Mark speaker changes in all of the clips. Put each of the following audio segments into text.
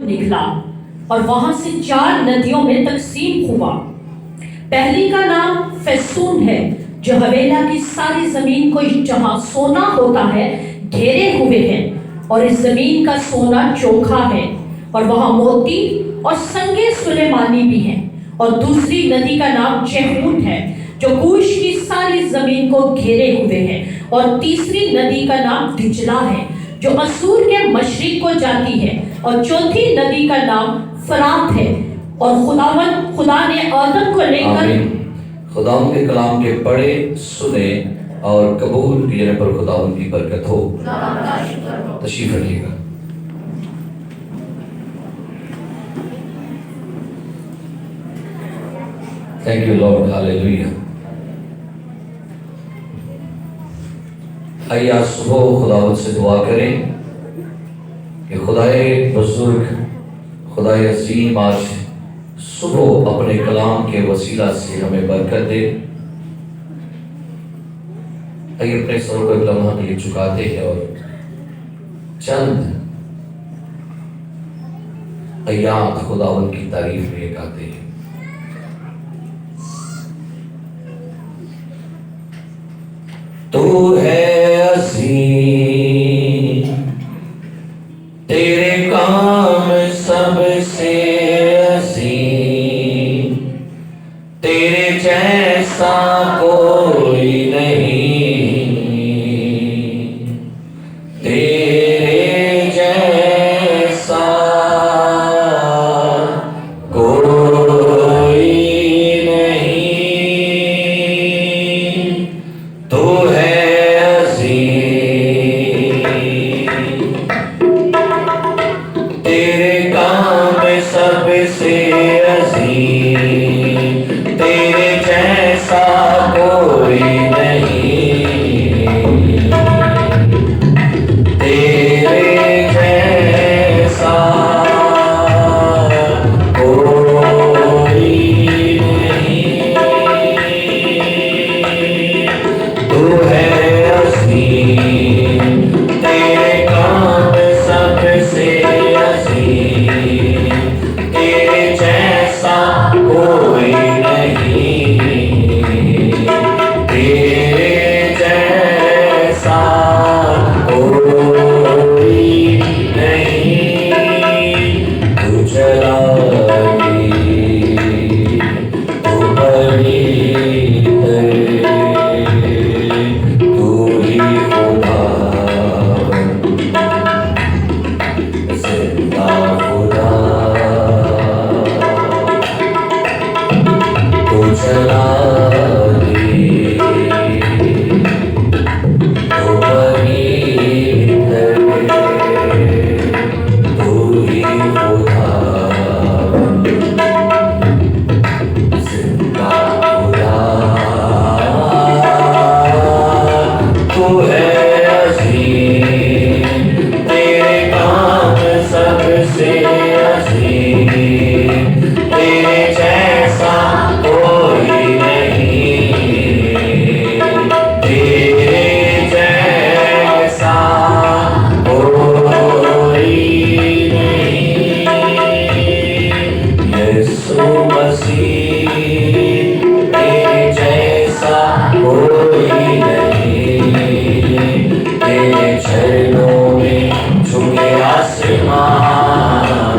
Speaker 1: نکلا اور وہاں سے 4 ندیوں میں تقسیم ہوا۔ پہلی کا نام فیسون ہے جو حویلا کی ساری زمین کو جہاں سونا ہوتا ہے گھیرے ہوئے ہے، اور اس زمین کا سونا چوکھا ہے اور وہاں موتی اور سنگے سلیمانی بھی ہیں۔ اور دوسری ندی کا نام جہمون ہے جو کوش کی ساری زمین کو گھیرے ہوئے ہے، اور تیسری ندی کا نام دجلہ ہے جو اسور کے مشرق کو جاتی ہے، اور چوتھی ندی کا نام فرات ہے۔ اور خدا نے آدم کو لے کر
Speaker 2: خداوند کے کلام کے پڑھے سنے اور قبول کیے پر خداوند کی برکت ہو۔ تشریف رکھیے گا۔ Thank you lord, hallelujah. آئیے آج صبح خداوند سے دعا کریں کہ خدائے بزرگ، خدائے عظیم آج صبح اپنے کلام کے وسیلہ سے ہمیں برکت دے۔ آئیے اپنے سر کو ایک لمحہ کے لیے جھکاتے ہیں اور چند آیات خداوند کی تعریف میں گاتے ہیں۔ تو ہے عظیم، تیرے کام سب سے عظیم، تیرے جیسا کوئی نہیں، تیرے جیسا کوئی نہیں، تو ہے عظیم، تیرے کام سب سے عظیم، تیرے جیسا کوئی نہیں، تیرے جیسا کوئی نہیں، تو ہے عظیم، تیرے کام سب سے عظیم، تیرے جیسا کوئی نہیں، تیرے جیسا کوئی نہیں، تو جلالی تو بڑی ہے، تو ہی خدا زندہ خدا، تو جلالی تو بڑی ہے، تو ہی خدا زندہ خدا، تو ہے عظیم، تیرے کام سب سے عظیم، تیرے جیسا کوئی نہیں، تیرے جیسا کوئی نہیں، یسوع مسیح تیرے جیسا کوئی نہیں، تیرے چرنوں میں جھکے آسمان،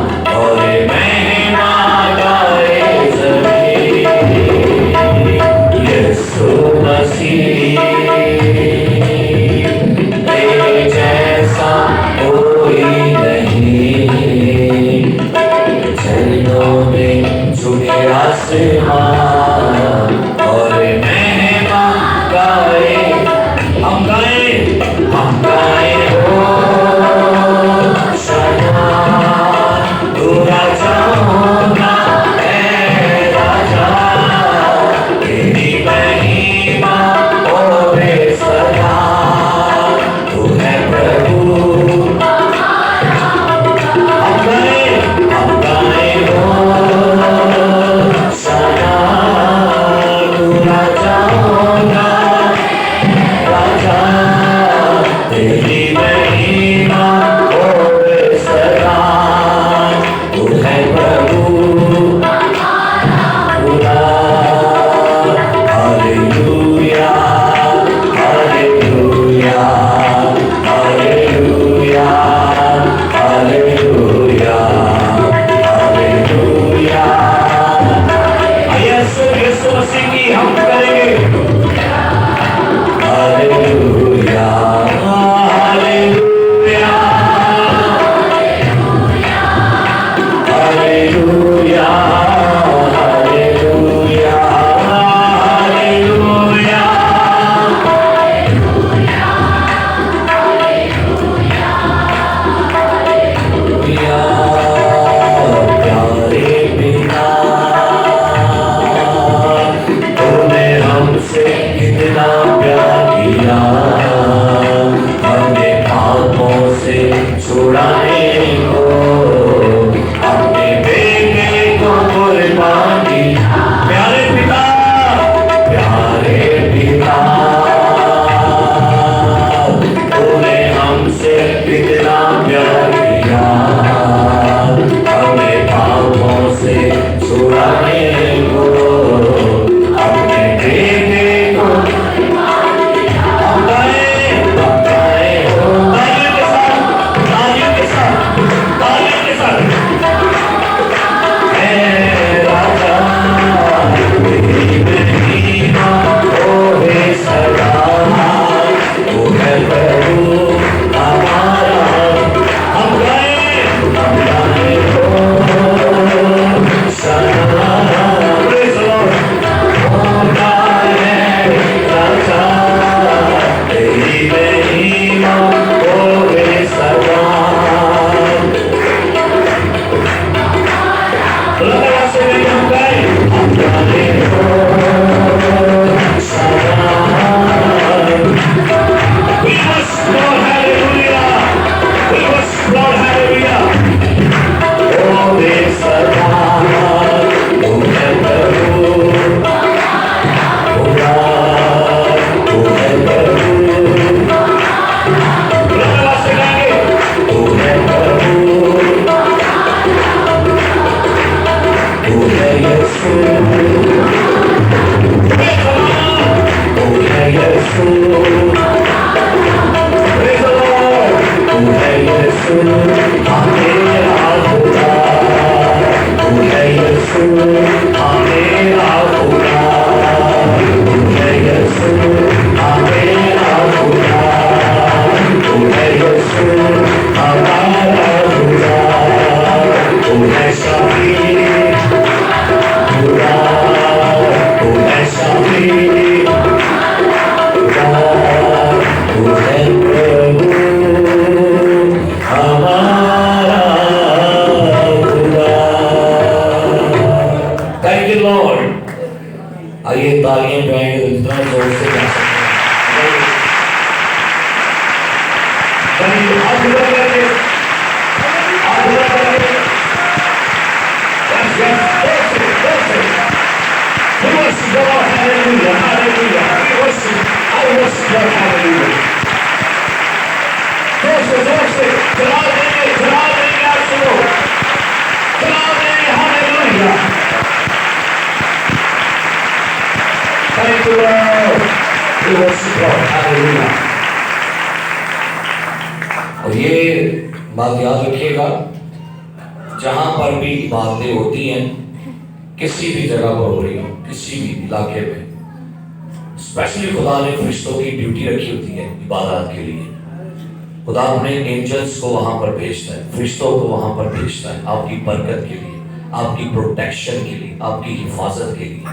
Speaker 2: आइए तालियां बजाएंगे तो जितना जोर से गा सकते हैं। हाथ ऊपर करके, हाथ ऊपर करके। Yes, yes, worship. We worship God, hallelujah, hallelujah. We worship, I worship God, hallelujah. जोर से चला देंगे आप सुनो, चला देंगे, hallelujah. Thank you, Lord. We worship God, hallelujah. और ये बात याद रखिएगा, जहां पर भी बातें होती हैं, किसी भी जगह पर हो रही हो, किसी भी इलाके में, स्पेशली खुदा ने फरिश्तों की ड्यूटी रखी होती है इबादत के लिए। खुदा अपने एंजल्स को वहां पर भेजता है, फरिश्तों को वहां पर भेजता है, आपकी बरकत के लिए, आपकी प्रोटेक्शन के लिए, आपकी हिफाजत के लिए।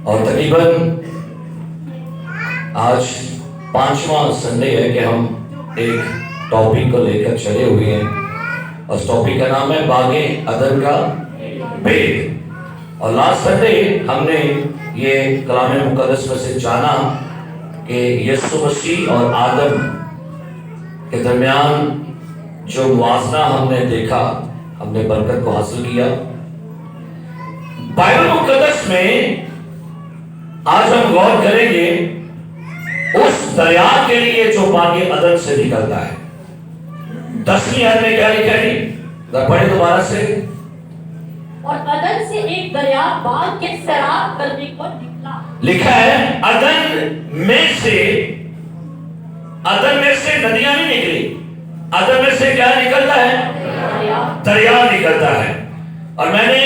Speaker 2: और तकरीबन आज 5वां संडे है कि हम एक टॉपिक को लेकर चले हुए हैं, और टॉपिक का नाम है बागे अदन का भेद। और लास्ट संडे हमने ये कलाम मुकद्दस में से जाना कि यीशु मसीह और आदम के दरमियान जो मुआवजा हमने देखा, हमने बरकत को हासिल किया। बाइबल मुकद्दस में आज हम गौर करेंगे उस दरिया के लिए जो बागे अदन से निकलता है। 10वीं आयत में क्या लिखा है? पढ़े दोबारा से।
Speaker 1: और अदन से एक दरिया बाग के सैराब करने को निकला। लिखा
Speaker 2: है अदन में से नदियां नहीं निकली, अदन में से क्या निकलता है? दरिया निकलता है। और मैंने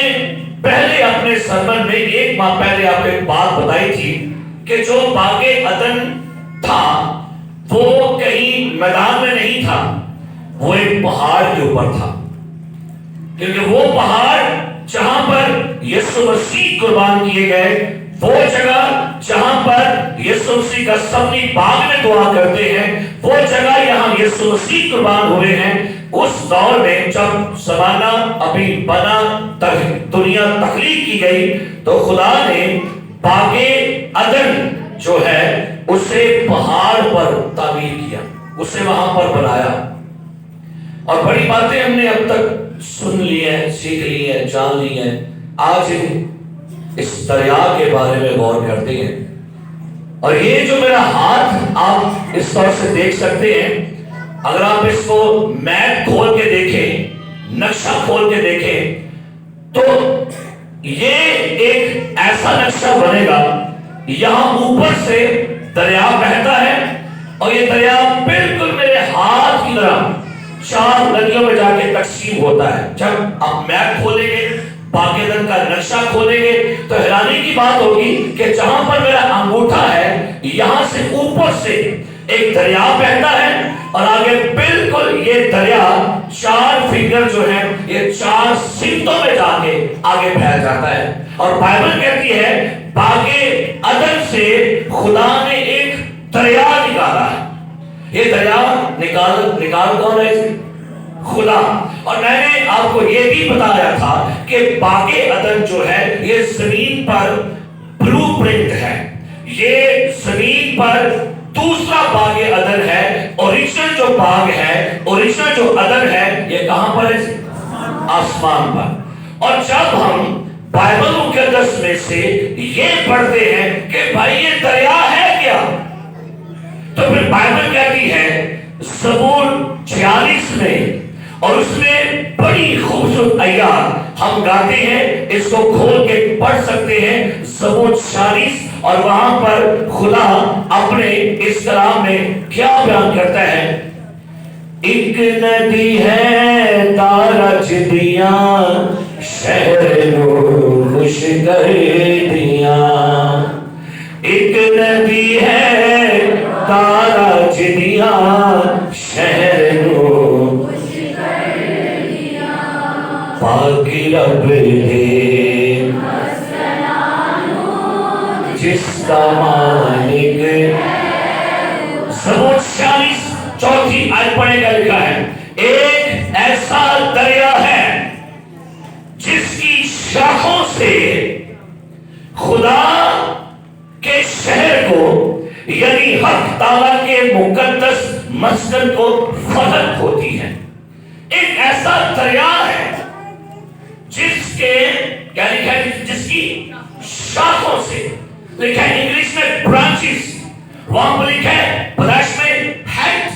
Speaker 2: पहले अपने सरमन में एक माह पहले आपको एक बात बताई थी कि जो बागे अदन था वो कहीं मैदान में नहीं था, वो एक पहाड़ के ऊपर था, क्योंकि वो पहाड़ जहां पर यीशु मसीह कुर्बान किए गए, वो जगह जहां पर यीशु मसीह का सबनी बाग में दुआ करते हैं, वो जगह यहां यीशु मसीह कुर्बान हुए हैं। उस दौर में जब ज़माना अभी बना, दुनिया तख्लीक की गई, तो खुदा ने बागे अदन जो है उसे पहाड़ पर तामीर किया, उसे वहां पर बनाया। और बड़ी बातें हमने अब तक सुन ली है, सीख ली है, जान ली है। आज इस दरिया के बारे में गौर करते हैं। और ये जो मेरा हाथ आप इस तरह से देख सकते हैं, अगर आप इसको मैप खोल के देखें, नक्शा खोल के देखें, तो ये एक ऐसा नक्शा बनेगा, यहां ऊपर से दरिया बहता है, और ये दरिया बिल्कुल मेरे हाथ की तरह 4 नदियों में जाके तकसीम होता है। जब आप मैप खोलेंगे, बागे अदन का नक्शा खोलेंगे, तो हैरानी की बात होगी कि जहां पर मेरा अंगूठा है, यहां से ऊपर से एक दरिया बहता है, और आगे बिल्कुल ये दरिया 4 फिंगर जो है, ये 4 सिमतों में जाके आगे फैल जाता है। और बाइबल कहती है बागे अदन से खुदा ने एक दरिया निकाला है। ये दरिया निकाल कौन है? खुदा। और मैंने आपको ये भी बताया था कि बागे अदन जो है ये जमीन पर ब्लूप्रिंट है, ये जमीन पर दूसरा बागे अदन है। ओरिजिनल जो बाग है, ओरिजिनल जो अदन है, ये कहां पर है? आसमान पर। और जब हम बाइबल मुकद्दस में से ये पढ़ते हैं कि भाई ये दरिया है क्या, तो फिर बाइबल कहती है ज़बूर 46 में, और उसमें बड़ी खूबसूरत आयत आयात हम गाते हैं, इसको खोल के पढ़ सकते हैं ज़बूर 40, और वहां पर खुदा अपने इस कलाम में क्या बयान करता है। एक नदी है तारज दिया, शहर नूर खुश कर दिया। एक नदी है तारज दिया, शहर नूर पाकी रब दे जिसका मालिक। ज़बूर 40 चौथी आयत पढ़ेगा, लिखा है, एक ऐसा दरिया है जिसकी शाखों से खुदा के शहर को यानी हक ताला के मुकद्दस मस्जिद को फतह होती है। एक ऐसा दरिया है जिसके क्या लिखा है, जिसकी शाखों से, लिखा है इंग्लिश में ब्रांचेस, वहां पर लिखा है पदाश में हेड,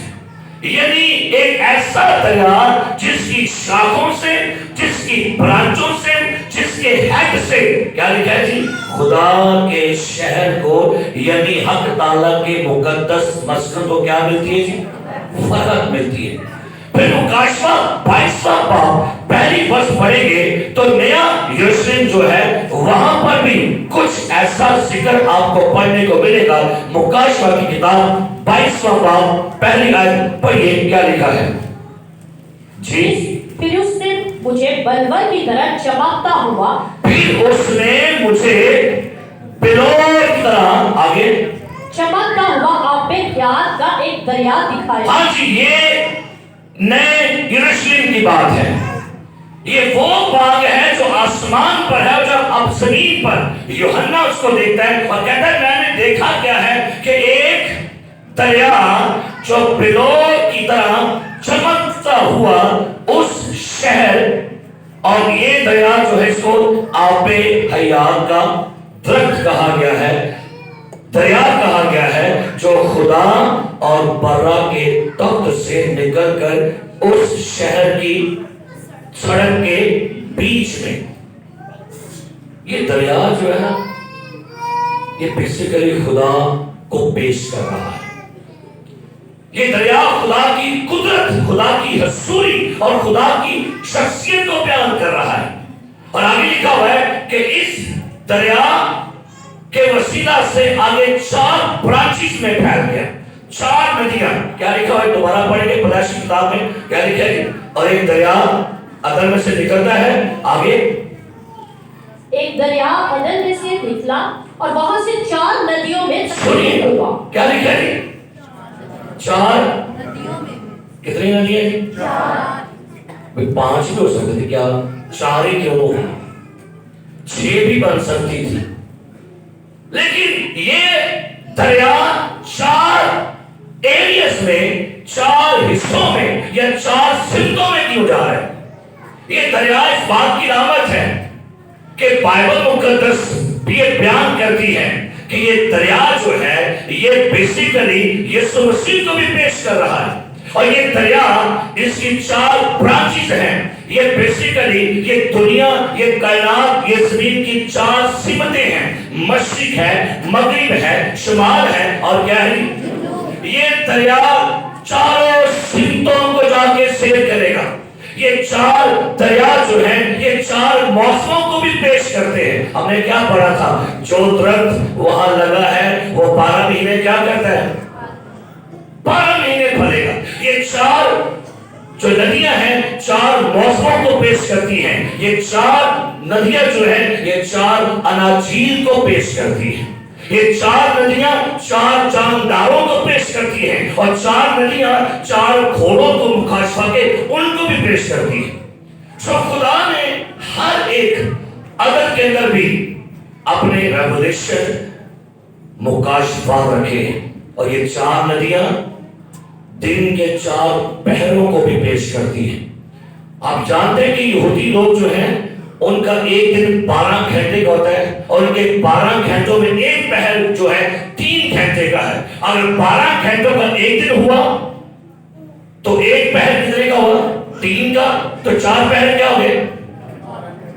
Speaker 2: यानी एक ऐसा दरिया जिसकी शाखों से, जिसकी ब्रांचों से, जिसके हेड से, क्या लिखा है जी, खुदा के शहर को यानी हक ताला के मुकद्दस मस्जिद को क्या मिलती है जी, फतह मिलती है। फिर मुकाशवा 22वां बाब पहली वर्ष पढ़ेंगे तो नया यरूशलेम जो है वहां पर भी कुछ ऐसा जिक्र आपको पढ़ने को मिलेगा। मुकाशवा की किताब 22वां बाब पहली आयत पढ़िए, क्या लिखा है जी।
Speaker 1: फिर उसने मुझे बलवर की तरह चमकता हुआ,
Speaker 2: फिर उसने मुझे बिलोर की तरह, आगे,
Speaker 1: चमकता हुआ आबे-याद का एक दरिया दिखाया।
Speaker 2: हाँ जी, ये नए यरूशलेम की बात है। ये वो बाग है जो आसमान पर है, और जब अब जमीन पर यूहन्ना उसको देखता है और कहता है मैंने देखा क्या है कि एक दरिया जो बिलोर की तरह चमकता हुआ उस शहर, और ये दरिया जो है इसको आबे हयात का दरख्त कहा गया है, दरिया कहा गया है, जो खुदा और बर्रा के तख्त से निकलकर उस शहर की सड़क के बीच में, ये दरिया जो है ना, ये बेसिकली खुदा को पेश कर रहा है। ये दरिया खुदा की कुदरत, खुदा की हसूरी और खुदा की शख्सियत को बयान कर रहा है। और आगे लिखा हुआ है कि इस दरिया के वसीला से आगे 4 ब्रांचेस में फैल गया, 4 नदियां। क्या लिखा हुआ है, दोबारा पढ़ेंगे पदाशी किताब में, क्या लिखा है, और एक दरिया अदन में से निकलता है, आगे,
Speaker 1: एक दरिया अदन में से निकला और वहां से 4 नदियों में
Speaker 2: सुनिए
Speaker 1: हुआ।
Speaker 2: क्या लिखा है, 4
Speaker 3: नदियों में।
Speaker 2: कितनी नदियां जी, 4। 5 भी हो सकती थी, क्या 4 ही क्यों हो, 6 भी बन सकती थी, लेकिन ये दरिया 4 एरियाज में, 4 हिस्सों में या 4 सिमतों में क्यों जा रहा है। ये दरिया इस बात की अलामत है कि बाइबल मुकद्दस भी ये बयान करती है कि ये दरिया जो है ये बेसिकली यीशु मसीह को भी पेश कर रहा है। और ये दरिया, इसकी 4 ब्रांचेस हैं। ये बेसिकली ये दुनिया, ये कायनात, ये जमीन की 4 सिमतें हैं। मशरिक है, मगरिब है, शुमाल है, और क्या है, ये दरिया चारों सिमतों को जाके सैर करेगा। ये 4 दरिया जो है ये 4 मौसमों को भी पेश करते हैं। हमने क्या पढ़ा था, जो दरख्त वहां लगा है वो 12 महीने क्या करता है, 12 महीने फलेगा। ये 4 जो नदियां हैं 4 मौसमों को पेश करती हैं। ये 4 नदियां जो है ये 4 अनाजील को पेश करती हैं। ये 4 नदियां 4 जानदारों को पेश करती हैं, और 4 नदियां 4 घोड़ों को मुकाशवा के उनको भी पेश करती हैं। तो खुदा ने हर एक अदद के अंदर भी अपने रेवलेशन मुकाशवा रखे हैं, और ये 4 नदियां दिन के 4 पहरों को भी पेश करती हैं। आप जानते हैं कि यहूदी लोग जो हैं उनका एक दिन 12 घंटे का होता है, और उनके 12 घंटों में एक पहर जो है 3 घंटे का है। अगर 12 घंटों का एक दिन हुआ तो एक पहर कितने का हुआ, 3 का, तो 4 पहर क्या हो गए,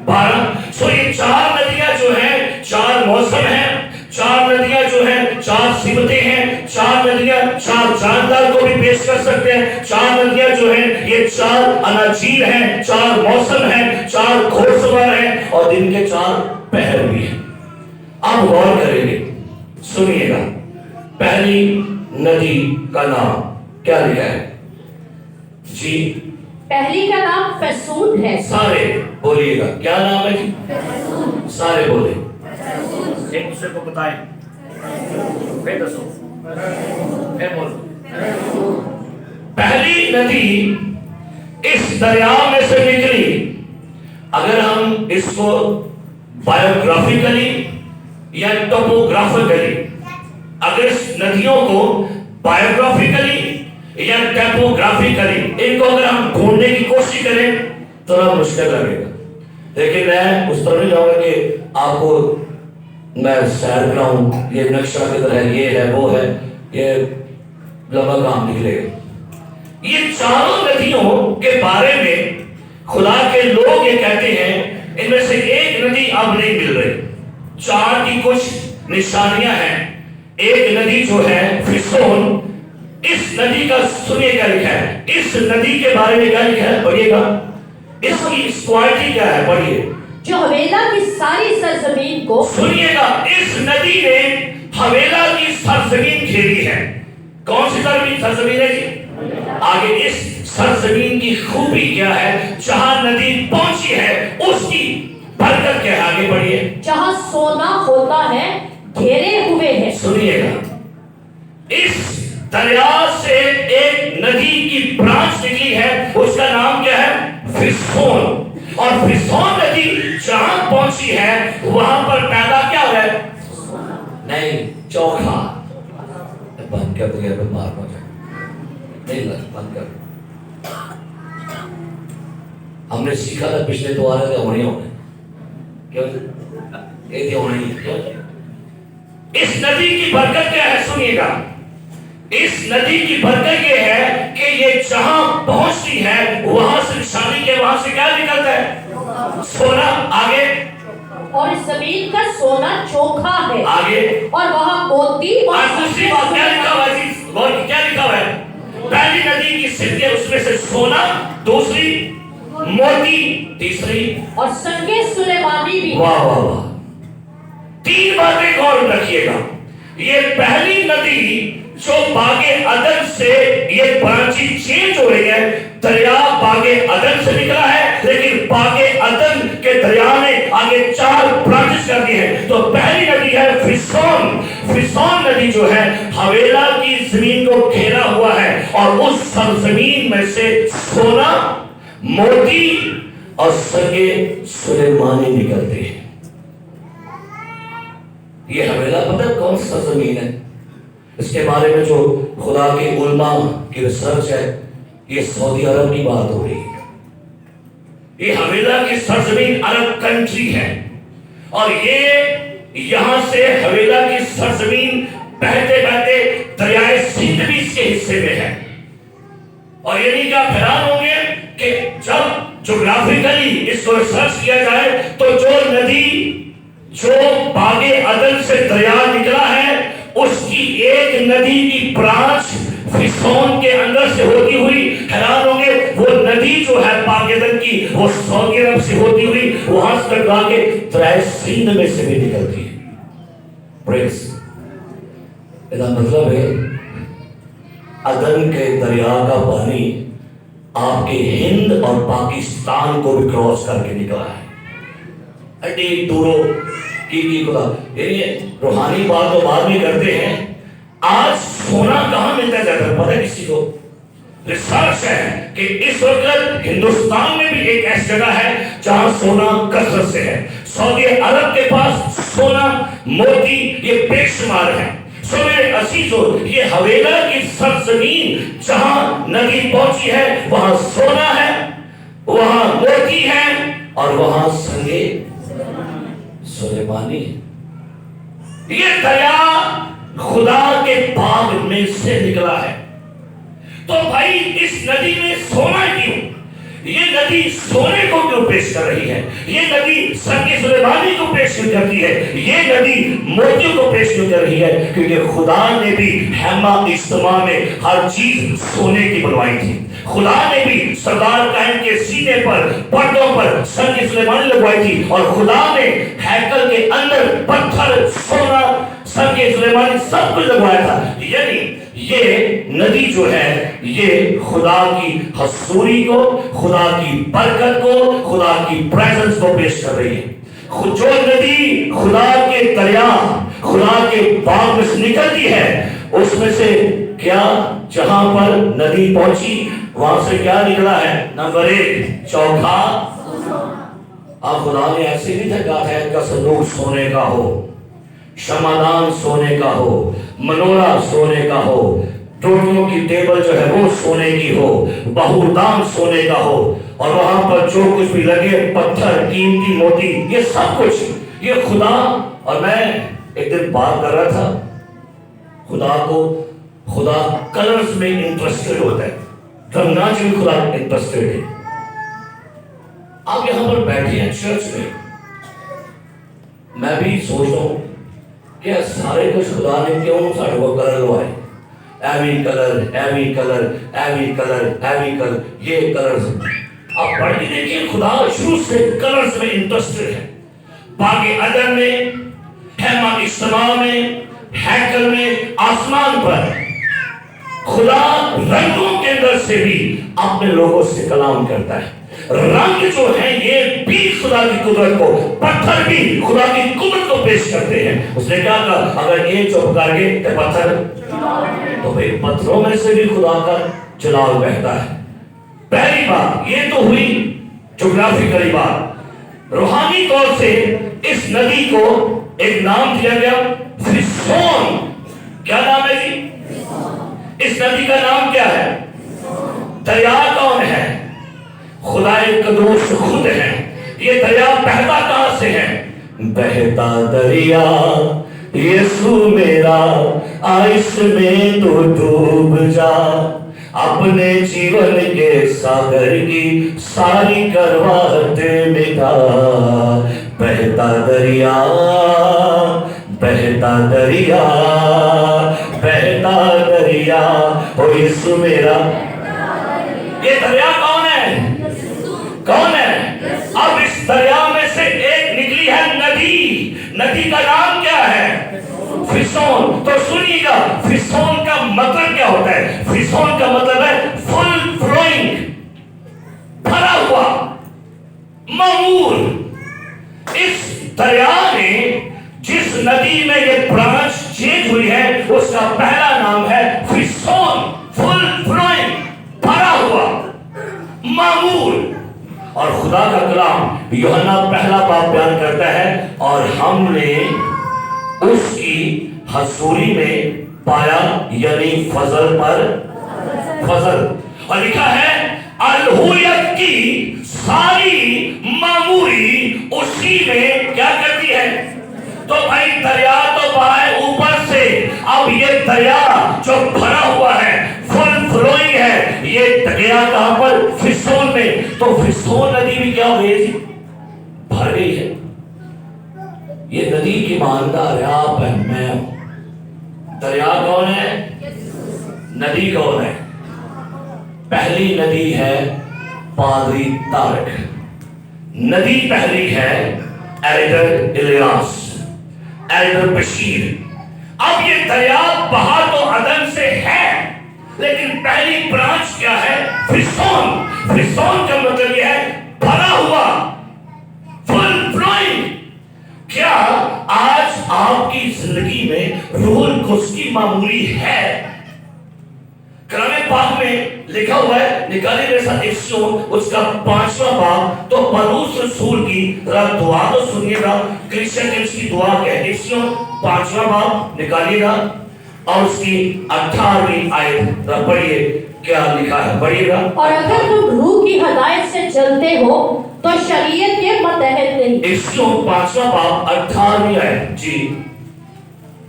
Speaker 2: 12. سو یہ 4 ندیاں جو ہیں 4 موسم ہیں, 4 ندیاں جو ہیں 4 صفتیں ہیں, 4 ندیاں 4 جاندار کو بھی پیش کر سکتے ہیں, 4 ندیاں جو ہیں یہ 4 اناجیل ہیں, 4 موسم ہیں, 4 گھوڑ سوار ہیں اور دن کے 4 پہر بھی ہیں. آپ غور کریں گے, سنیے گا. پہلی ندی کا نام کیا لکھا ہے جی؟
Speaker 1: پہلی کا نام فیسون ہے.
Speaker 2: سارے بولیے گا, کیا نام ہے جی؟ سارے بولے, ایک دوسرے کو بتائیں, پھر دسو, پھر بولو. پہلی ندی اس دریا میں سے نکلی. اگر ہم اس کو بایوگرافیکلی یا ٹوپوگرافیکلی, اگر اس ندیوں کو بایوگرافیکلی یا ٹیپوگرافیکلی ان کو اگر ہم ڈھونڈنے کی کوشش کریں تو تھوڑا مشکل لگے گا. لیکن میں اس طرح نہیں جاؤں گا کہ آپ کو میں سیر کراؤں, یہ نقشہ کی طرح یہ ہے وہ ہے, یہ لمبا کام نکلے گا. یہ چاروں ندیوں کے بارے میں خدا کے لوگ یہ کہتے ہیں ان میں سے ایک ندی اب نہیں مل رہی. 4 کی کچھ نشانیاں ہیں. ایک ندی جو ہے فسون, اس ندی کا سنیے کیا لکھا ہے, اس ندی کے بارے میں کیا لکھا ہے پڑھیے گا, اس کی کوالٹی کیا ہے پڑھیے.
Speaker 1: جو حویلا کی ساری سرزمین کو,
Speaker 2: سنیے گا, اس ندی نے حویلا کی سرزمین گھیری ہے. کون سی سرزمین ہے جی؟ آگے اس سرزمین کی خوبی کیا ہے, جہاں ندی پہنچی ہے اس کی برکت کیا ہے, آگے بڑھیے.
Speaker 1: جہاں سونا ہوتا ہے گھیرے ہوئے ہے.
Speaker 2: سنیے گا, اس دریا سے ایک ندی کی برانچ نکلی ہے, اس کا نام کیا ہے فسون. اور فسون ندی جہاں پہنچی ہے وہاں پر پیدا کیا ہو ہے, نہیں چوکھا. بند کر دیا مار پہنچا نہیں لگ, بند کر. ہم نے سیکھا تھا پچھلے تو آ رہے تھے ہونے ہونے, کیوں یہ تھے ہونے ہی. اس ندی کی برکت کیا ہے سنیے گا, اس ندی کی برکت یہ ہے کہ یہ جہاں پہنچتی ہے وہاں سے نشانی کے وہاں سے کیا نکلتا ہے, سونا. آگے,
Speaker 1: اور اس زمین کا سونا چوکھا ہے.
Speaker 2: آگے,
Speaker 1: اور وہاں موتی اور
Speaker 2: دوسری بات کیا لکھا ہوا ہے جی, کیا لکھا ہوا ہے, پہلی ندی کی صفتیں اس میں سے سونا, دوسری موتی, تیسری
Speaker 1: اور سنگے سلیمانی بھی.
Speaker 2: واہ واہ واہ. 3 باتیں غور رکھیے گا. یہ پہلی ندی جو باغ عدن سے یہ برانچی چینج ہو رہی ہے, دریا باغ عدن سے نکلا ہے لیکن باغ عدن کے دریا نے آگے 4 برانچز کر دی ہیں. تو پہلی ندی ہے فسون. فسون ندی جو ہے حویلا کی زمین کو گھیرا ہوا ہے اور اس سرزمین میں سے سونا, موتی اور سنگے سلیمانی نکلتے ہیں. یہ حویلا پتہ کون سا زمین ہے, اس کے بارے میں جو خدا کے علماء کی ریسرچ ہے, یہ سعودی عرب کی بات ہو رہی ہے. یہ حویلا کی سرزمین عرب کنٹری ہے اور یہ یہاں سے حویلا کی سرزمین بہتے بہتے دریائے سندھ بھی اس کے حصے میں ہے. اور یہ نہیں کہ آپ حیران ہوں گے کہ جب جغرافیکلی اس کو ریسرچ کیا جائے تو جو ندی جو باغ عدن سے دریا نکلا ہے اس کی ایک ندی کی برانچ فسون کے اندر سے ہوتی ہوئی, حیران ہوں گے, وہ ندی جو ہے باغ عدن کی وہ سعودی عرب سے ہوتی ہوئی وہاں تک آ کے دریائے سندھ میں سے بھی نکلتی ہے. پریز, اس کا مطلب ہے عدن کے دریا کا پانی آپ کے ہند اور پاکستان کو بھی کراس کر کے نکلا ہے. اڈی دورو کی خدا, یعنی روحانی بات تو بعد میں کرتے ہیں. آج سونا کہاں ملتا جاتا ہے پتہ ہے کسی کو؟ ریسرچ ہے کہ اس وقت ہندوستان میں بھی ایک ایسی جگہ ہے جہاں سونا کثرت سے ہے. سعودی عرب کے پاس سونا, موتی یہ بے شمار ہے. سو میرے عزیزو, یہ حویلا کی سرزمین جہاں ندی پہنچی ہے وہاں سونا ہے, وہاں موتی ہے اور وہاں سنگے سلیمانی. یہ دریا خدا کے باغ میں سے نکلا ہے. تو بھائی اس ندی میں سونا کیوں؟
Speaker 3: یہ ندی سونے کو کیوں پیش کر رہی ہے؟ یہ ندی سنگ سلیمانی کو پیش کیوں کرتی ہے؟ یہ ندی موتیوں کو پیش کیوں کر رہی ہے؟ کیونکہ خدا نے بھی خیمہ اجتماع میں ہر چیز سونے کی بنوائی تھی. خدا نے بھی سردار کائن کے سینے پر پردوں پر سنگ سلیمانی لگوائی تھی، اور خدا نے ہیکل کے اندر پتھر، سونا، سنگ سلیمانی سب کچھ لگوایا تھا. یعنی یہ ندی جو ہے یہ خدا کی حضوری کو، خدا کی برکت کو، خدا کی پریزنس کو پیش کر رہی ہے. جو ندی خدا کے دریا، خدا کے باغ میں سے نکلتی ہے، اس میں سے کیا جہاں پر ندی پہنچی وہاں سے کیا نکلا ہے؟ نمبر 1 چوکھا. اب خدا نے ایسے نہیں تھا کہا ہے کا صندوق سونے کا ہو، شمعدان سونے کا ہو، منورہ سونے کا ہو، ٹوٹیوں کی ٹیبل جو ہے وہ سونے کی ہو، بہودان سونے کا ہو، اور وہاں پر جو کچھ بھی لگے پتھر، قیمتی موتی، یہ سب کچھ یہ خدا. اور میں ایک دن بات کر رہا تھا، خدا کلرز میں انٹرسٹڈ ہوتا ہے، رنگاج میں خدا انٹرسٹڈ ہے. آپ یہاں پر بیٹھے ہیں چرچ میں بھی سوچ رہا ہوں کہ سارے کچھ خدا نے کیوں سارے کو کلر لوائے، ایوی کلر، ایوی کلر، ایوی کلر، ایوی کلر، یہ کلرز. آپ پڑھ کے دیکھیں خدا شروع سے کلرز میں انٹرسٹڈ ہے. باغ عدن میں، خیمہ اجتماع میں، ہیکل میں، آسمان پر خدا رنگوں کے اندر سے بھی اپنے لوگوں سے کلام کرتا ہے. رنگ جو ہیں یہ بھی خدا کی قدرت کو، پتھر بھی خدا کی قدرت کو پیش کرتے ہیں. اس نے کہا کہ اگر یہ چپ کر کے تو پتھر، تو بھئی پتھروں میں سے بھی خدا کا جلال بہتا ہے. پہلی بات یہ تو ہوئی جغرافیکلی بات. روحانی طور سے اس ندی کو ایک نام دیا گیا فسون. کیا نام ہے جی؟ اس ندی کا نام کیا ہے؟ دریا کون ہے؟ خدا قدوس خود ہے. یہ دریا بہتا کہاں سے ہے؟ بہتا دریا یسوع میرا، آ اس میں تو ڈوب جا، اپنے جیون کے ساگر کی ساری کرواہٹ مٹا. بہتا دریا، بہتا دریا، بہتا دریا، او یسوع میرا. یہ دریا کون ہے؟ کون ہے؟ اب اس دریا میں سے ایک نکلی ہے ندی. ندی کا نام کیا ہے؟ فسون. تو سنیے گا فسون کا مطلب کیا ہوتا ہے؟ فسون کا مطلب ہے فل فلوئنگ، بھرا ہوا، معمول. اس دریا نے جس ندی میں یہ برانچ چینج ہوئی ہے اس کا پہلا نام ہے فسون. فل فلوئنگ، بھرا ہوا، معمول. اور خدا کا کلام یوحنا پہلا باب بیان کرتا ہے، اور ہم نے اس کی حضوری میں پایا، یعنی فضل پر فضل. اور لکھا ہے الوہیت کی ساری معموری اسی میں کیا کرتی ہے. تو بھائی دریا تو بہا ہے اوپر سے، اب یہ دریا جو بھرا ہوا ہے، فل فلوئنگ ہے، یہ دریا کہاں پر؟ فسون میں. تو فسون ندی بھی کیا ہو گئی؟ بھر گئی ہے. یہ ندی کی ماندار آپ ہے، میں ہوں. دریا کون ہے؟ ندی کون ہے؟ پہلی ندی ہے پادری طارق. ندی پہلی ہے ایلڈر الیاس، ایلڈر بشیر. اب یہ دریا بہا تو عدن سے ہے، لیکن پہلی برانچ کیا ہے؟ فسون. فسون کا مطلب یہ ہے بھرا ہوا، فل فلوئنگ. کیا آج آپ کی زندگی میں روح القدس کی معمولی ہے؟ کلام پاک میں لکھا ہوا ہے، نکالیے میرے ساتھ اس کا 5واں باب. تو پولس رسول کی ذرا دعا تو سنیے گا. کرسچنز کی دعا کیا ہے؟ 5واں باب نکالیے گا اور اس کی 18ویں آیت ذرا پڑھیے کیا لکھا ہے. پڑھیے گا.
Speaker 1: اور اگر تم روح کی ہدایت سے چلتے ہو تو شریعت کے متحد نہیں.
Speaker 3: 5واں باب 18ویں آیت. جی.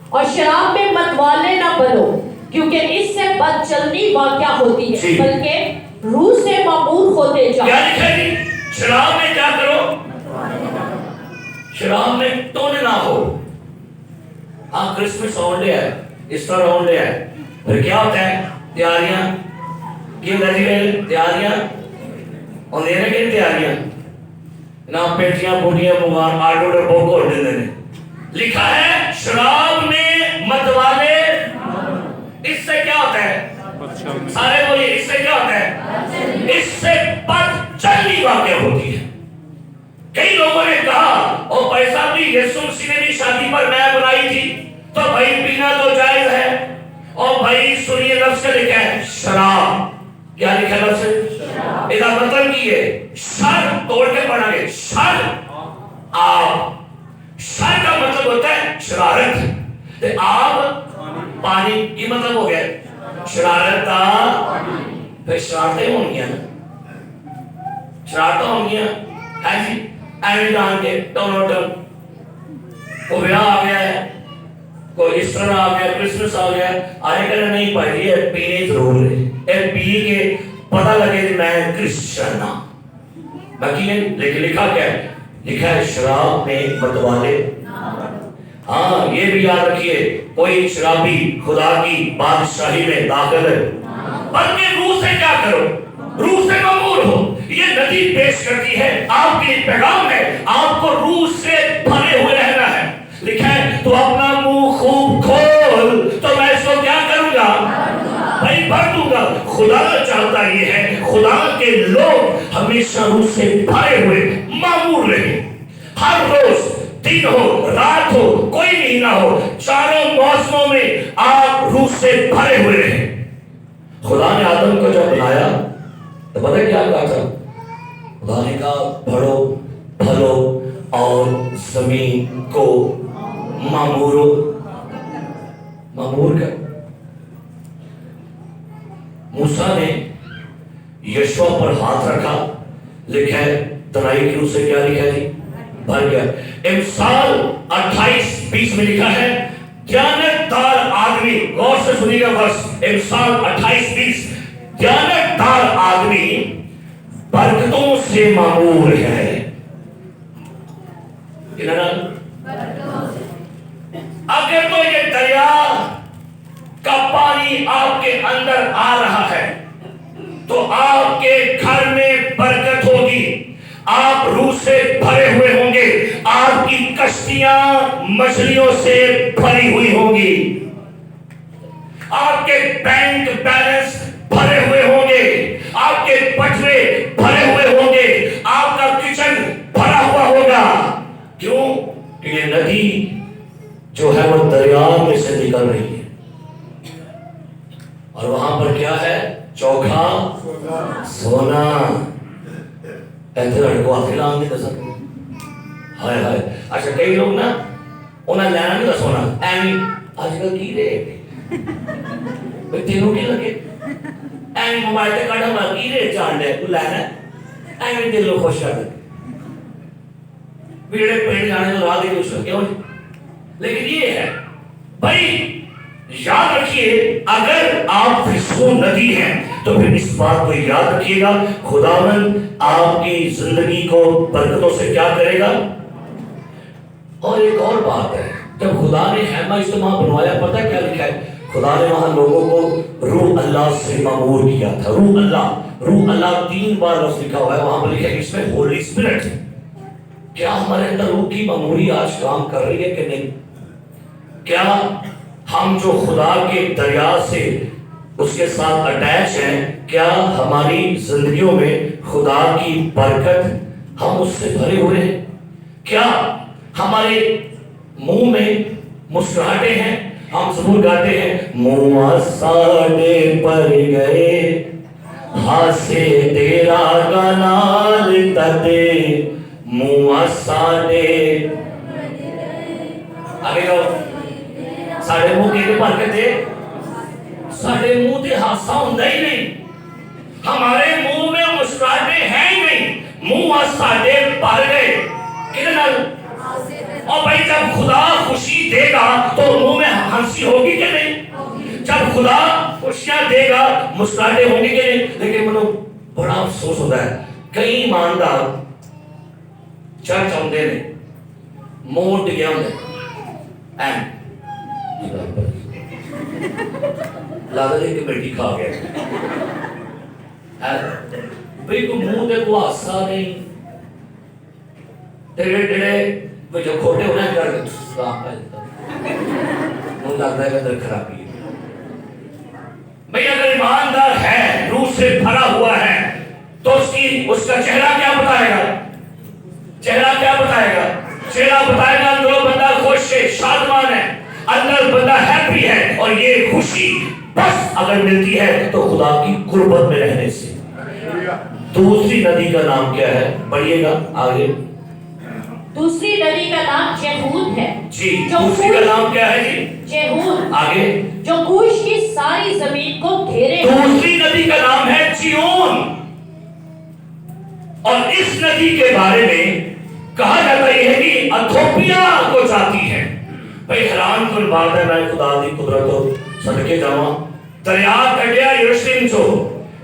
Speaker 1: اور شراب میں متوالے نہ بنو، کیونکہ اس سے بد چلنی واقع ہوتی ہے، بلکہ रूह से मामूर होते
Speaker 3: क्या
Speaker 1: जाओ।
Speaker 3: लिखा है जी? शराब में क्या करो? शराब में टोन ना हो। हाँ, क्रिसमस ऑन डे है, ईस्टर ऑन डे है, फिर क्या होता है? तैयारियां की तैयारियां और देने की तैयारियां ना, पेटियां पुटियां भगवान आर्डर बोक हो देते हैं। लिखा है शराब में मतवाले, इससे क्या होता है? सारे बोलिए, इससे क्या होता है? इससे पदचलनी वाकई होती है। कई लोगों ने कहा और पैसा भी यीशु मसीह ने भी शादी पर मैं बनाई थी, तो भाई पीना तो जायज है। और भाई सुनिए, लफ्ज का लिखा है शराब। क्या लिखा है लफ्ज? इसका मतलब की है, शर तोड़ के पढ़ांगे, शर आप, शर का मतलब होता है शरारत, तो आप पानी, ये मतलब हो गया शरारत का। फिर शरारतें होंगी ना, शरारतें होंगी है जी, एवं जान के टोन को ब्याह आ गया है, कोई ईस्टर आ गया, क्रिसमस आ गया, आए कर नहीं पाई ये पीने जरूर है, पी के पता लगे कि मैं क्रिश्चियन हूं। बाकी लेकिन लिखा क्या है? लिखा है शराब में मतवाले। हाँ, ये भी याद रखिए, कोई शराबी खुदा की बादशाही में दाखिल है। बल्कि रूह से क्या करो? रूह से मामूर हो। ये नदी पेश करती है, आपके पैगाम है, आपको रूह से भरे हुए रहना है। लिखा है तो अपना मुंह खूब खोल, तो मैं इसको क्या करूंगा? भाई भर दूंगा। खुदा चाहता ये है, खुदा के लोग हमेशा रूह से भरे हुए मामूर रहे। हर रोज, दिन हो रात हो, कोई महीना हो, चारों मौसमों में आप रूह से भरे हुए रहे। खुदा ने आदम को जब बनाया तो पता क्या कहा था? खुदा ने कहा बढ़ो फलो और जमीन को मामूरो। मामूर कर। मूसा ने यशवा पर हाथ रखा, लिखा है तराई के रूप से क्या लिखा है जी? भर गया। इमसाल 28:20 में लिखा है ज्ञानदार आदमी, गौर से सुनिएगा बस, इमसाल 28:20, ज्ञानदार आदमी बरकतों से मामूर है। अगर तो ये दरिया का पानी आपके अंदर आ रहा है तो आपके घर में बरकत होगी, आप रूह से भरे हुए होंगे, आपकी कश्तियां मछलियों से भरी हुई होंगी, आपके बैंक बैलेंस भरे हुए होंगे, आपके पटरे भरे हुए होंगे, आपका किचन भरा हुआ होगा। क्यों? ये नदी जो है वो दरिया में से निकल रही है, और वहां पर क्या है? चोखा सोना। ऐसे लड़कों आते लांगे दस हाय हाय। अच्छा, कई लोग ना उन्हें लेना नहीं दस सोना एवं आजकल की रेट तेनों की लगे एवं मोबाइल से काटा मार की रेट जान ले तू लेना एवं दिल को खुश कर बीड़े पेड़ जाने तो रात ही कुछ क्यों। लेकिन ये है भाई, याद रखिए, अगर आप फिसलून नदी हैं तो फिर इस बात को याद रखिएगा, खुदावंद आपकी जिंदगी को बरकतों से क्या करेगा। और एक और बात है, जब खुदा ने हैमा इज्तिमा बनवाया, पता क्या लिखा है? खुदा ने वहां लोगों को रूह अल्लाह से मामूर किया था। रूह अल्लाह 3 बार लफ्ज़ लिखा हुआ है, वहां पर लिखा है इसमें होली स्पिरिट। क्या हमारे अंदर रूह की मामूरी आज काम कर रही है कि नहीं? क्या हम जो खुदा के दरिया से उसके साथ अटैच हैं, क्या हमारी जिंदगियों में खुदा की बरकत हम उससे भरे हुए हैं? क्या हमारे मुंह में मुस्कुराहटे हैं? हम जरूर गाते हैं, मुंह साड़े पर गए हासे तेरा गनाल तते मुंह साड़े आगे साढ़े मुंह के भर के थे, साढ़े मुंह से हासा होता ही नहीं, हमारे मुंह में मुस्कुराहटे हैं ही नहीं, मुंह साढ़े भर गए किधर। और भाई जब खुदा खुशी देगा तो मुंह में हंसी होगी कि नहीं? जब खुदा खुशियां देगा मुस्कुराहटे होंगी कि नहीं? लेकिन بڑا افسوس ہوتا ہے کئی ایماندار چرچ آتے ہیں موٹ گیا ہوتا ہے لگتا ہے کہ بیٹی کھا گیا بھئی کو منہ دے کو حصہ نہیں تیرے ڈڑے جو کھوٹے ہونا ہے کر سلام پہ دیتا منہ لگتا ہے کہ در خرابی ہے بھئی اگر ایماندار ہے روح سے بھرا ہوا ہے تو اس کا چہرہ کیا بتائے گا چہرہ کیا بتائے گا چہرہ بتائے گا اندروں بندہ خوش ہے شادمان ہے اندر بندہ ہیپی ہے اور یہ خوشی بس اگر ملتی ہے تو خدا کی قربت میں رہنے سے دوسری ندی کا نام کیا ہے پڑھیے گا آگے
Speaker 1: دوسری ندی کا نام جہود ہے
Speaker 3: جی دوسری کا نام کیا ہے جی
Speaker 1: جہود
Speaker 3: آگے
Speaker 1: جو کوش کی ساری زمین کو گھیرے
Speaker 3: دوسری ندی کا نام ہے چیون اور اس ندی کے بارے میں کہا جاتا یہ ہے کہ اتھوپیا کو جاتی ہے بھئی حیران کن بات ہے میں خدا دی قدرت ہو صدقے جاواں دریا کٹیا یروشلم چو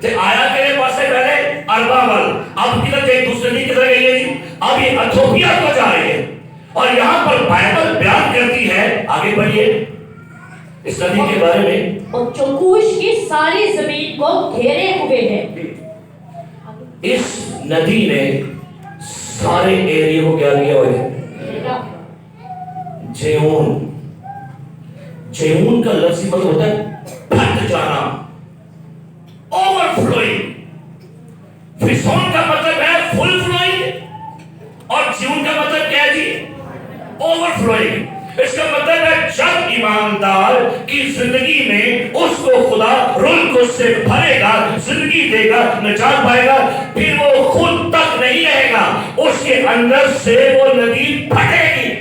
Speaker 3: تے آیا تیرے پاسے پہلے اربا ول اب کدھر ایک دوسرے دی کدھر گئی ہے جی اب یہ اتھوپیا کو جا رہی ہے اور یہاں پر بائبل بیان کرتی ہے آگے بڑھیے اس ندی کے بارے میں
Speaker 1: اور جو کوش کی ساری زمین کو گھیرے ہوئے ہے
Speaker 3: اس ندی نے سارے ایریے کو کیا کیا ہوئے ہیں جیون جیون کا لفظی مطلب ہوتا ہے پھٹ جانا اوور فلوئنگ فسون کا مطلب ہے فل فلوئنگ اور جیون کا مطلب کیا ہے جی اوور فلوئنگ اس کا مطلب ہے جب ایماندار کی زندگی میں اس کو خدا رلک سے بھرے گا زندگی دے گا نجات پائے گا پھر وہ خود تک نہیں رہے گا اس کے اندر سے وہ ندی پھٹے گی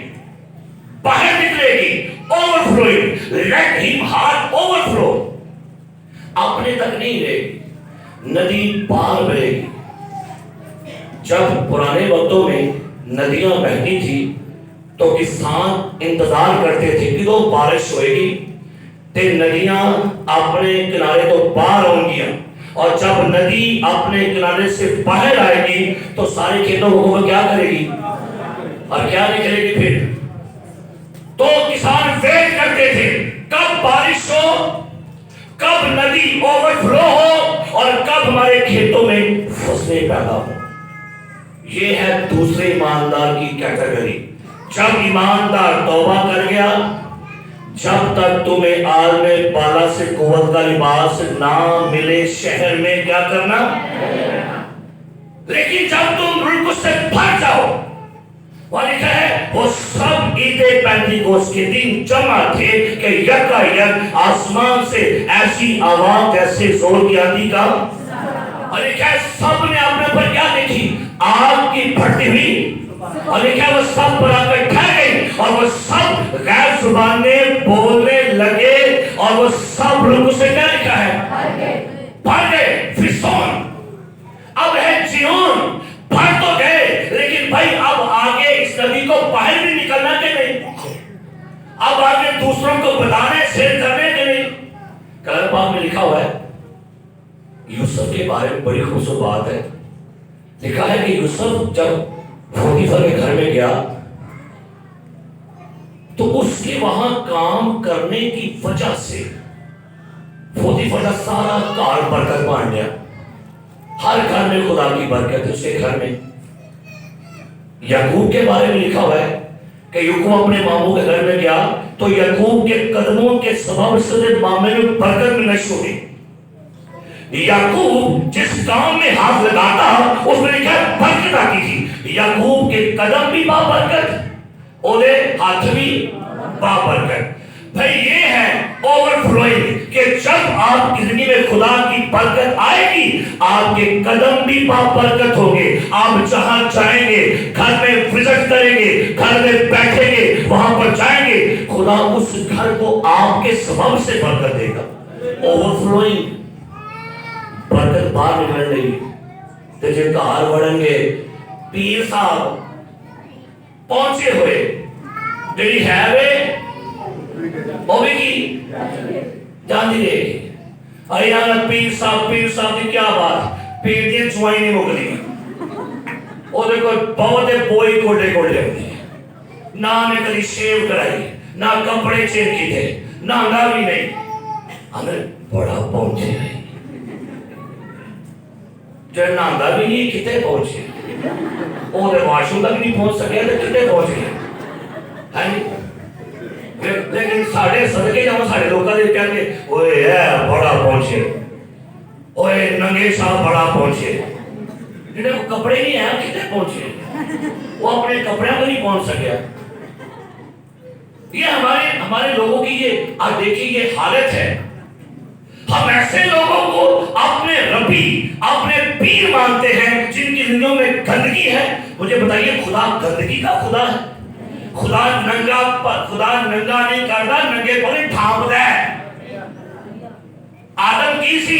Speaker 3: باہر نکلے گی اوور فلوئنگ لیٹ ہم ہارٹ اوور فلو اپنے تک نہیں رہے گی ندی پار بہے گی جب پرانے وقتوں میں ندیاں بہتی تھی تو کسان انتظار کرتے تھے کہ وہ بارش ہوئے گی تے ندیاں اپنے کنارے تو پار ہوں گی اور جب ندی اپنے کنارے سے باہر آئے گی تو سارے کھیتوں کو وہ کیا کرے گی اور کیا نکلے گی پھر تو کسان ویٹ کرتے تھے کب بارش ہو کب ندی اوور فلو ہو اور کب ہمارے کھیتوں میں فصلیں پیدا ہو یہ ہے دوسرے ایماندار کی کیٹیگری جب ایماندار توبہ کر گیا جب تک تمہیں عالم بالا سے قوت کا لباس نہ ملے شہر میں کیا کرنا لیکن جب تم رلک سے بھر جاؤ وہ لکھا ہے وہ سب عید پینتیکوست کے دن جمع تھے کہ یکا یک آسمان سے ایسی آواز جیسے زور کی آندھی کا اور لکھا ہے سب نے اپنے پر کیا دیکھی آگ کی بھٹی ہوئی اور لکھا ہے وہ سب پر آ کر ٹھہر گئی اور وہ سب غیر زبانیں بولنے لگے اور وہ سب رلک سے کیا لکھا ہے بھر گئے فسون اب ہے جیون بھر تو گئے لیکن بھائی اب آگے اس ندی کو باہر بھی نکلنا کہ نہیں اب آگے دوسروں کو بتانے شیئر کرنے کہ نہیں کلام پاک میں لکھا ہوا ہے یوسف کے بارے میں بڑی خوبصورت بات ہے لکھا ہے کہ یوسف جب پوتیفر کے گھر میں گیا تو اس کے وہاں کام کرنے کی وجہ سے پوتیفر کا سارا کار برکت مان گیا ہر گھر میں خدا کی برکت ہے اس کے گھر میں یعقوب کے بارے میں لکھا ہوا ہے کہ یعقوب اپنے ماموں کے گھر میں گیا تو یعقوب کے قدموں کے سبب سے معاملے میں برکت میں نشو ہوئی یعقوب جس کام میں ہاتھ لگاتا اس میں لکھا ہے برکت آتی تھی یعقوب کے قدم بھی بابرکت اولے ہاتھ بھی بابرکت بھئی یہ ہے اوور فلوئنگ کہ جب آپ کی زندگی میں خدا کی برکت آئے گی آپ کے قدم بھی بابرکت ہوں گے آپ جہاں جائیں گے گھر میں وزٹ کریں گے گھر میں بیٹھیں گے وہاں پر جائیں گے خدا اس گھر کو آپ کے سبب سے برکت دے گا اوور فلوئنگ برکت باہر نکل رہی تے جے گھر وڑن گے پیر صاحب پہنچے ہوئے جڑی ہے وے وہ بھی کی جاندی رہے گی اور یہاں پیر صاحب کی کیا بات पेट दी चुआई नहीं मुकदी ਉਹਦੇ ਕੋਲ ਬਹੁਤੇ ਬੋਈ ਕੋਡੇ ਕੋਡੇ ਹੁੰਦੇ ਨਾ ਨੇ ਕਦੀ ਸ਼ੇਵ ਕਰਾਈ ਨਾ ਕੱਪੜੇ ਚੇਂਜ ਕੀਤੇ ਨਹਾਉਂਦਾ ਵੀ ਨਹੀਂ ਅਮਰ ਬੜਾ ਪਹੁੰਚੇ ਜੇ ਨਹਾਉਂਦਾ ਵੀ ਨਹੀਂ ਕਿਤੇ ਪਹੁੰਚੇ ਉਹਦੇ ਵਾਸ਼ਰੂਮ ਤੱਕ ਨਹੀਂ ਪਹੁੰਚ ਸਕਿਆ ਤੇ ਕਿੱਥੇ ਪਹੁੰਚ ਗਿਆ ਹਾਂਜੀ लेकिन साढ़े सदके जाओ साढ़े लोगों के कहते ओए है बड़ा पहुंचे ओए नंगे साहब बड़ा पहुंचे जिन्हें को कपड़े नहीं है कितने पहुंचे वो अपने कपड़े को नहीं पहुंच सके ये हमारे लोगों की ये आज देखिए ये हालत है हम ऐसे लोगों को अपने रबी अपने पीर मानते हैं जिनकी जिंदगियों में गंदगी है मुझे बताइए खुदा गंदगी का खुदा है खुदा नंगा नहीं करता नंगे पर ढांपदा है आदम की सी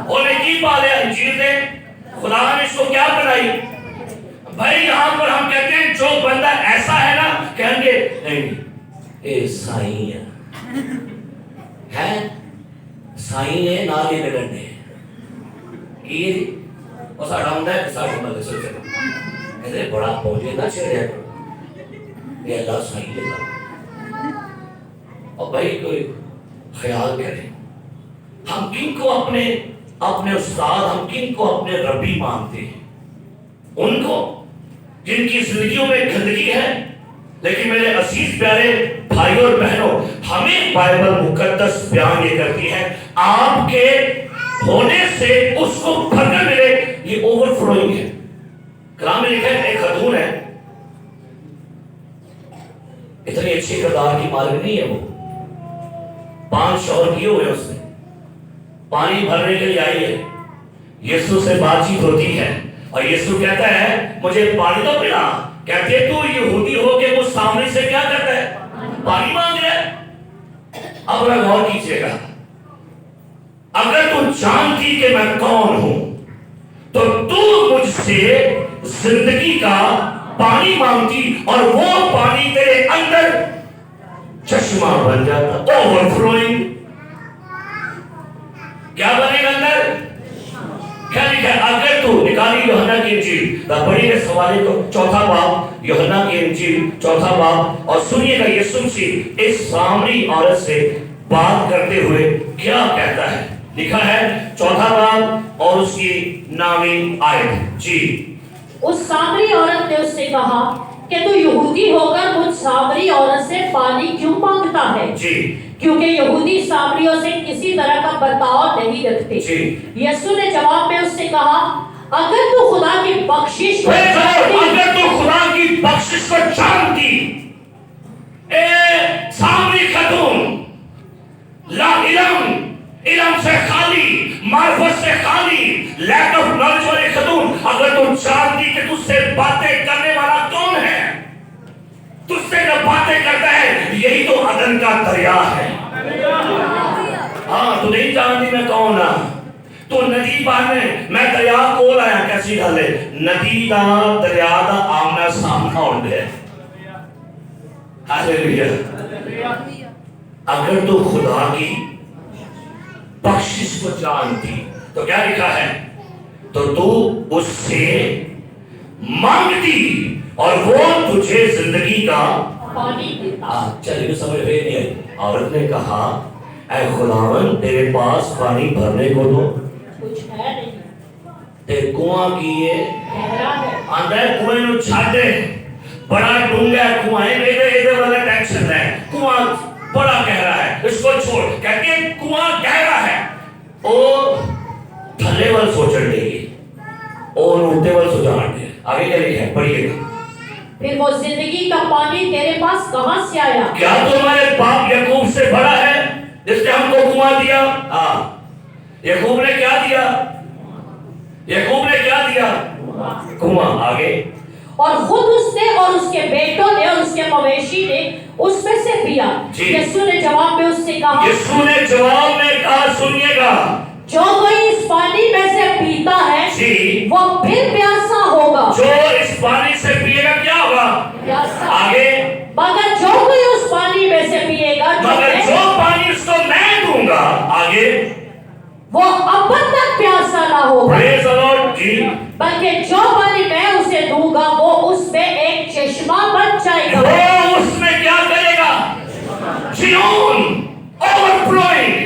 Speaker 3: ओने की पाले इंजील ने खुदा ने इसको क्या बनाई भाई यहाँ पर हम कहते हैं जो बंदा ऐसा है ना कहेंगे नहीं ए साईं है साईं ने ना के डरने ये और साडा हुंदा है साडे मल सोचे कहते बड़ा पहुंचे ना छेड़िया ये अल्लाह सही है और भाई कोई ख्याल करें हम किन को अपने उस्ताद हम किन को अपने रबी मानते हैं उनको जिनकी जिंदगियों में गंदगी है लेकिन मेरे अजीज प्यारे भाइयों और बहनों हमें बाइबल मुकद्दस बयान ये करती है आपके होने से उसको भरकर मिले ये ओवरफ्लोइंग है कलाम में लिखा है एक खतून है इतनी अच्छी किरदार की मालिक नहीं है वो 5 शौहर किए हुए उसने पानी भरने के लिए आई है यीशु से बातचीत होती है और यीशु कहता है मुझे पानी तो पिला कहते तू यहूदी हो के मुझ सामने से क्या करता है पानी मांग रहा है अब गौर कीजिएगा अगर तू जानती कि मैं कौन हूं तो तू मुझसे जिंदगी का पानी मांगती और वो पानी तेरे अंदर चश्मा बन जाता ओवरफ्लोइंग क्या बनेगा अंदर क्या लिखा है अगर तू निकाली यूहन्ना की इंजील पढ़िए सवाल को चौथा बाब यूहन्ना की इंजील चौथा बाब और सुनिएगा यीशु मसीह इस सामरी औरत से बात करते हुए क्या कहता है लिखा है चौथा बाब और उसकी नामी आयत जी
Speaker 1: उस सामरी औरत ने उससे कहा कि तू यहूदी होकर मुझ सामरी औरत से पानी क्यों मांगता है
Speaker 3: जी
Speaker 1: क्योंकि यहूदी सामरियों से किसी तरह का बर्ताव नहीं रखते यीशु ने जवाब में उससे कहा अगर तू खुदा की बख्शिश को जानती सामरी खतून ला इल्म से खाली मार्फत से खाली लैक ऑफ नॉलेज वाले खतून अगर तुम जानती कि तुझसे बातें करने वाला कौन है तुझसे जो बातें करता है यही तो अदन का दरिया है हाँ तू नहीं जानती मैं कौन हूं तो नदी पार मैं दरिया कोल आया कैसी गल है नदी दा दरिया दा आमना सामना होंदे हालेलुया अगर तू खुदा की बख्शिश को जानती तो क्या लिखा है तो तू उससे मांगती और वो तुझे जिंदगी का पानी देता
Speaker 3: चलिए समझ में नहीं आई औरत ने कहा ऐ खुदावन तेरे पास पानी भरने को तो
Speaker 1: कुछ है नहीं
Speaker 3: ते कुआं की है
Speaker 1: गहरा है
Speaker 3: आंदा कुएं नु छाड़े बड़ा डूंगा कुआं है इधर वाला टेंशन है कुआं बड़ा गहरा है इसको छोड़ कहते कुआं गहरा है ओ थल्ले वाल सोचण देगी और ऊपर वाल सोचण दे आगे क्या लिखा है पढ़िएगा
Speaker 1: फिर वो जिंदगी का पानी तेरे पास कहां से आया
Speaker 3: क्या तुम्हारे बाप याकूब से बड़ा है जिसने हमको कुआं दिया हाँ याकूब ने क्या दिया कुआं आगे
Speaker 1: और खुद उसने और उसके बेटों ने और उसके मवेशी ने उसमें से पिया यीशु ने जवाब में उससे कहा सुनिएगा जो कोई इस पानी में से पीता है वो फिर प्यासा होगा
Speaker 3: जो इस पानी से पिएगा क्या होगा
Speaker 1: प्यासा
Speaker 3: आगे
Speaker 1: मगर जो कोई उस पानी में से पिएगा
Speaker 3: मगर जो पानी उसको मैं दूंगा आगे
Speaker 1: वो अब तक प्यासा ना होगा चश्मा बन जाएगा।
Speaker 3: वो उसमें क्या करेगा? जियोन, ओवरफ्लोइंग।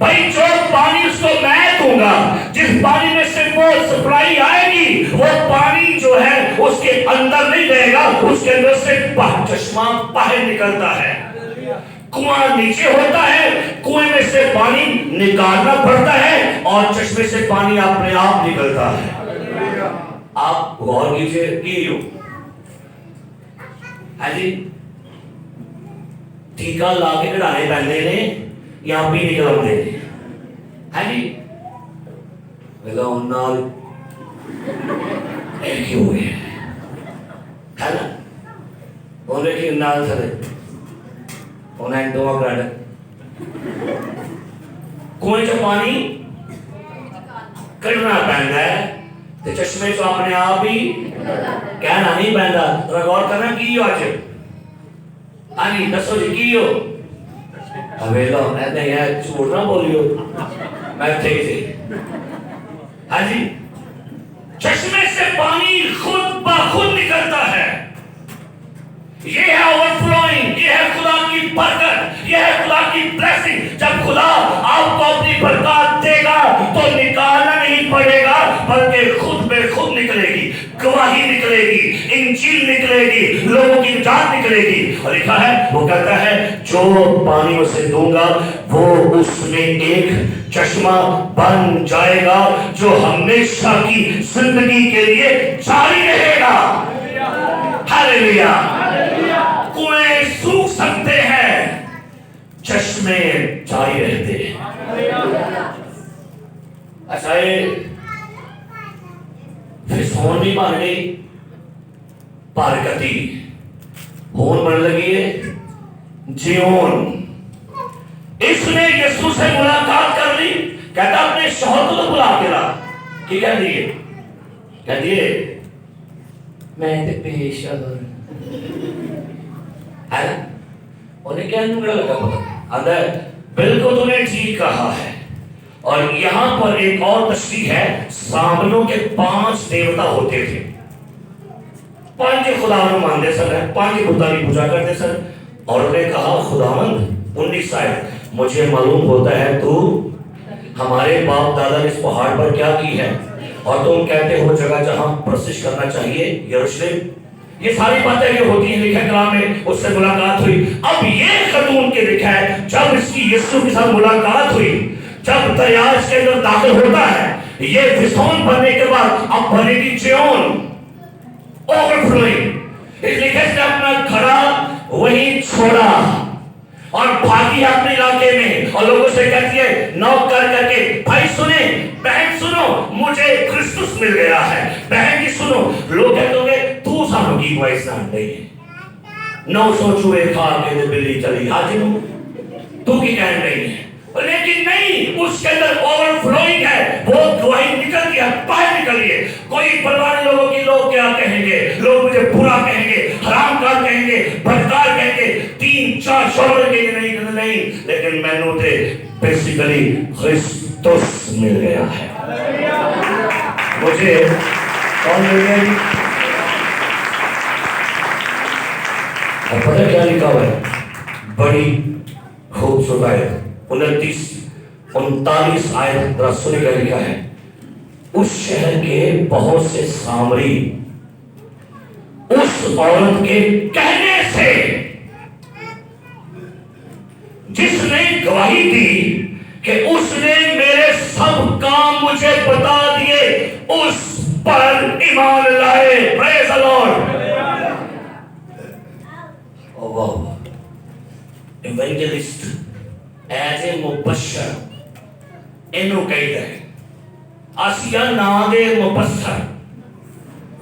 Speaker 3: भाई जो पानी उसको मैं दूंगा, जिस पानी में से वो सप्लाई आएगी, वो पानी जो है उसके अंदर नहीं रहेगा, उसके अंदर से चश्मा बाहर निकलता है। कुआं नीचे होता है, कुएं में से पानी निकालना पड़ता है और चश्मे से पानी अपने आप निकलता है। आप गौर कीजिए कि है जी, टीका ला के कढ़ाने पैंदे ने या भी निकलते है जी, नाल क्यों है ना, उन्हें कि नाल थले उन्हें दो ग्राड कुएं चो पानी कढ़ना पैंदा है ते चश्मे चो अपने आप ही कहना नहीं पैंदा। तो गौर करना की हो अज, हाँ जी दसो जी की हो? हवेला नहीं है, झूठ ना बोलियो, मैं थे हाँ जी। चश्मे से पानी खुद ब खुद निकलता है। ये है ओवरफ्लोइंग, ये है खुदा की बरकत, ये है खुदा की ब्लेसिंग। जब खुदा आपको अपनी बरकत देगा तो निकालना नहीं पड़ेगा, बल्कि खुद में खुद निकलेगी, गवाही निकलेगी, इंजील निकलेगी, लोगों की जान निकलेगी। और लिखा है, वो कहता है जो पानी उसे दूंगा वो उसमें एक चश्मा बन जाएगा जो हमेशा की जिंदगी के लिए जारी रहेगा। हालेलुया। कुएं सूख सकते हैं, चश्मे जारी रहते हैं। अच्छा ये फिसौन भी बन गई, बरकती होन बन लगी है जियोन। इसने यीशु से मुलाकात कर ली, कहता अपने शौहर को तो बुला के ला। की कह दिए? कह दिए मैं ते पेशेवर है ना, उन्हें क्या नुकड़ा लगा पता आंदा बिल्कुल तूने ठीक कहा है। और यहां पर एक और तशरीह है, सामनों के 5 देवता होते थे, 5 खुदा मानते सर, 5 बुद्धा की पूजा करते सर। और उन्हें कहा खुदावंद 19 आयत, मुझे मालूम होता है तू हमारे बाप दादा ने इस पहाड़ पर क्या की है और तुम कहते हो जगह जहां प्रशिश करना चाहिए यरूशलेम। ये सारी बातें जो होती हैं लिखा कलाम में, उससे मुलाकात हुई। अब ये खतून के लिखा है जब इसकी यीशु के साथ मुलाकात हुई, जब दरिया इसके अंदर दाखिल होता है, ये फिसौन बनने के बाद अब बनेगी जियोन, ओवरफ्लोइंग। इस लिखे से अपना घड़ा वहीं छोड़ा और भागी अपने इलाके में और लोगों से कहती है नौक कर करके, भाई सुने, बहन सुनो, मुझे क्रिस्तुस मिल गया है। बहन जी सुनो, लोग कहते होंगे तू सानू की वॉइस ना नहीं है, 900 चूहे खा के बिल्ली चली, आज तू की कह रही है। लेकिन नहीं, उसके अंदर ओवरफ्लोइंग है, वो गवाही निकल गया, बाहर निकली है। कोई परवाह नहीं लोगों की, लोग क्या कहेंगे, लोग मुझे बुरा कहेंगे, हरामकार कहेंगे, बदकार कहेंगे, 3-4 शोर कहेंगे, नहीं, लेकिन मैनू ते बेसिकली क्रिस्तुस मिल गया है। मुझे कौन मिल गया? और पता क्या लिखा हुआ है? बड़ी खूबसूरत आयत 29-39 आयत रसूल का लिखा है, उस शहर के बहुत से सामरी उस औरत के कहने से जिसने गवाही दी कि उसने मेरे सब काम मुझे बता दिए, उस पर ईमान लाए। Praise the Lord. ओह वाह, इवेंजलिस्ट एज ए मुबशर इनू कहते हैं, आसिया ना दे मुबशर,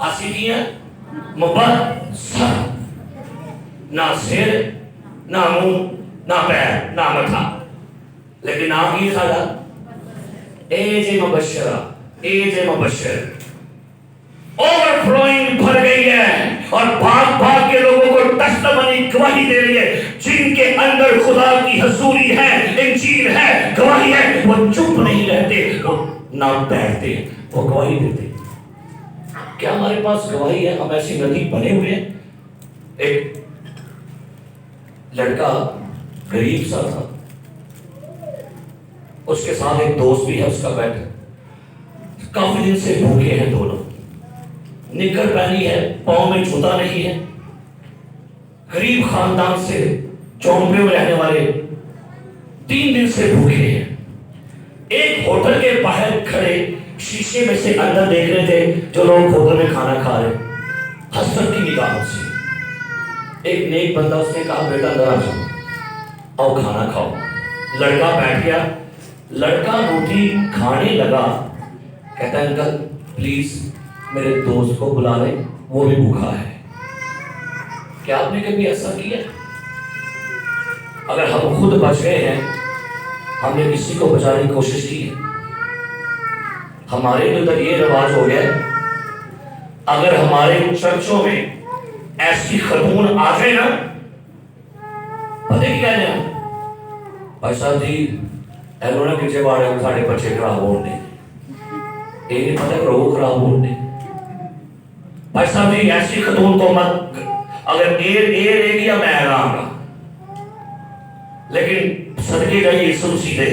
Speaker 3: आसिया मुबशर, ना सिर ना मुंह ना पैर ना मथा, लेकिन आप ही सारा एज ए मुबशरा, एज ए मुबशर। ओवरफ्लोइंग भर गई है और भाग भाग के लोगों को तस्मनी गवाही दे रही है। जिनके अंदर खुदा की हजूरी है, इंजील है, गवाही है, वो चुप नहीं रहते, वो ना बैठते, वो गवाही देते। क्या हमारे पास गवाही है? हम ऐसी नदी बने हुए हैं
Speaker 2: ایک لڑکا غریب سا تھا، اس کے ساتھ ایک دوست بھی ہے اس کا بیٹا، کافی دن سے بھوکے ہیں دونوں، نکر پہنی ہے، پاؤں میں جوتا نہیں ہے، غریب خاندان سے چونپے میں رہنے والے 3 دن سے بھوکے ہیں۔ ایک ہوٹل کے باہر کھڑے شیشے میں سے اندر دیکھ رہے تھے جو لوگ ہوٹل میں کھانا کھا رہے، حسرت کی نگاہوں سے ایک نیک بندہ اس نے کہا بیٹا اندر آ جاؤ، آؤ کھانا کھاؤ۔ لڑکا بیٹھ گیا، لڑکا روٹی کھانے لگا، کہتا ہے انکل پلیز میرے دوست کو بلا لیں، وہ بھی بھوکا ہے۔ کیا آپ نے کبھی ایسا کیا؟ اگر ہم خود بچ گئے ہیں، ہم نے کسی کو بچانے کی کوشش کی ہے؟ ہمارے اندر یہ رواج ہو گیا ہے، اگر ہمارے چرچوں میں ایسی خاتون آ گئے نا، پتہ کی کہتے ہیں بھائی صاحب جی ایلو نا پیچھے باڑے ساڑھے بچے خراب ہونے، یہ نہیں پتہ روح خراب ہونے، بھائی صاحب جی ایسی خاتون تو مت، اگر دیر رہے گی یا میں حیران گا، لیکن صدقے جائیے یسوع سیدھے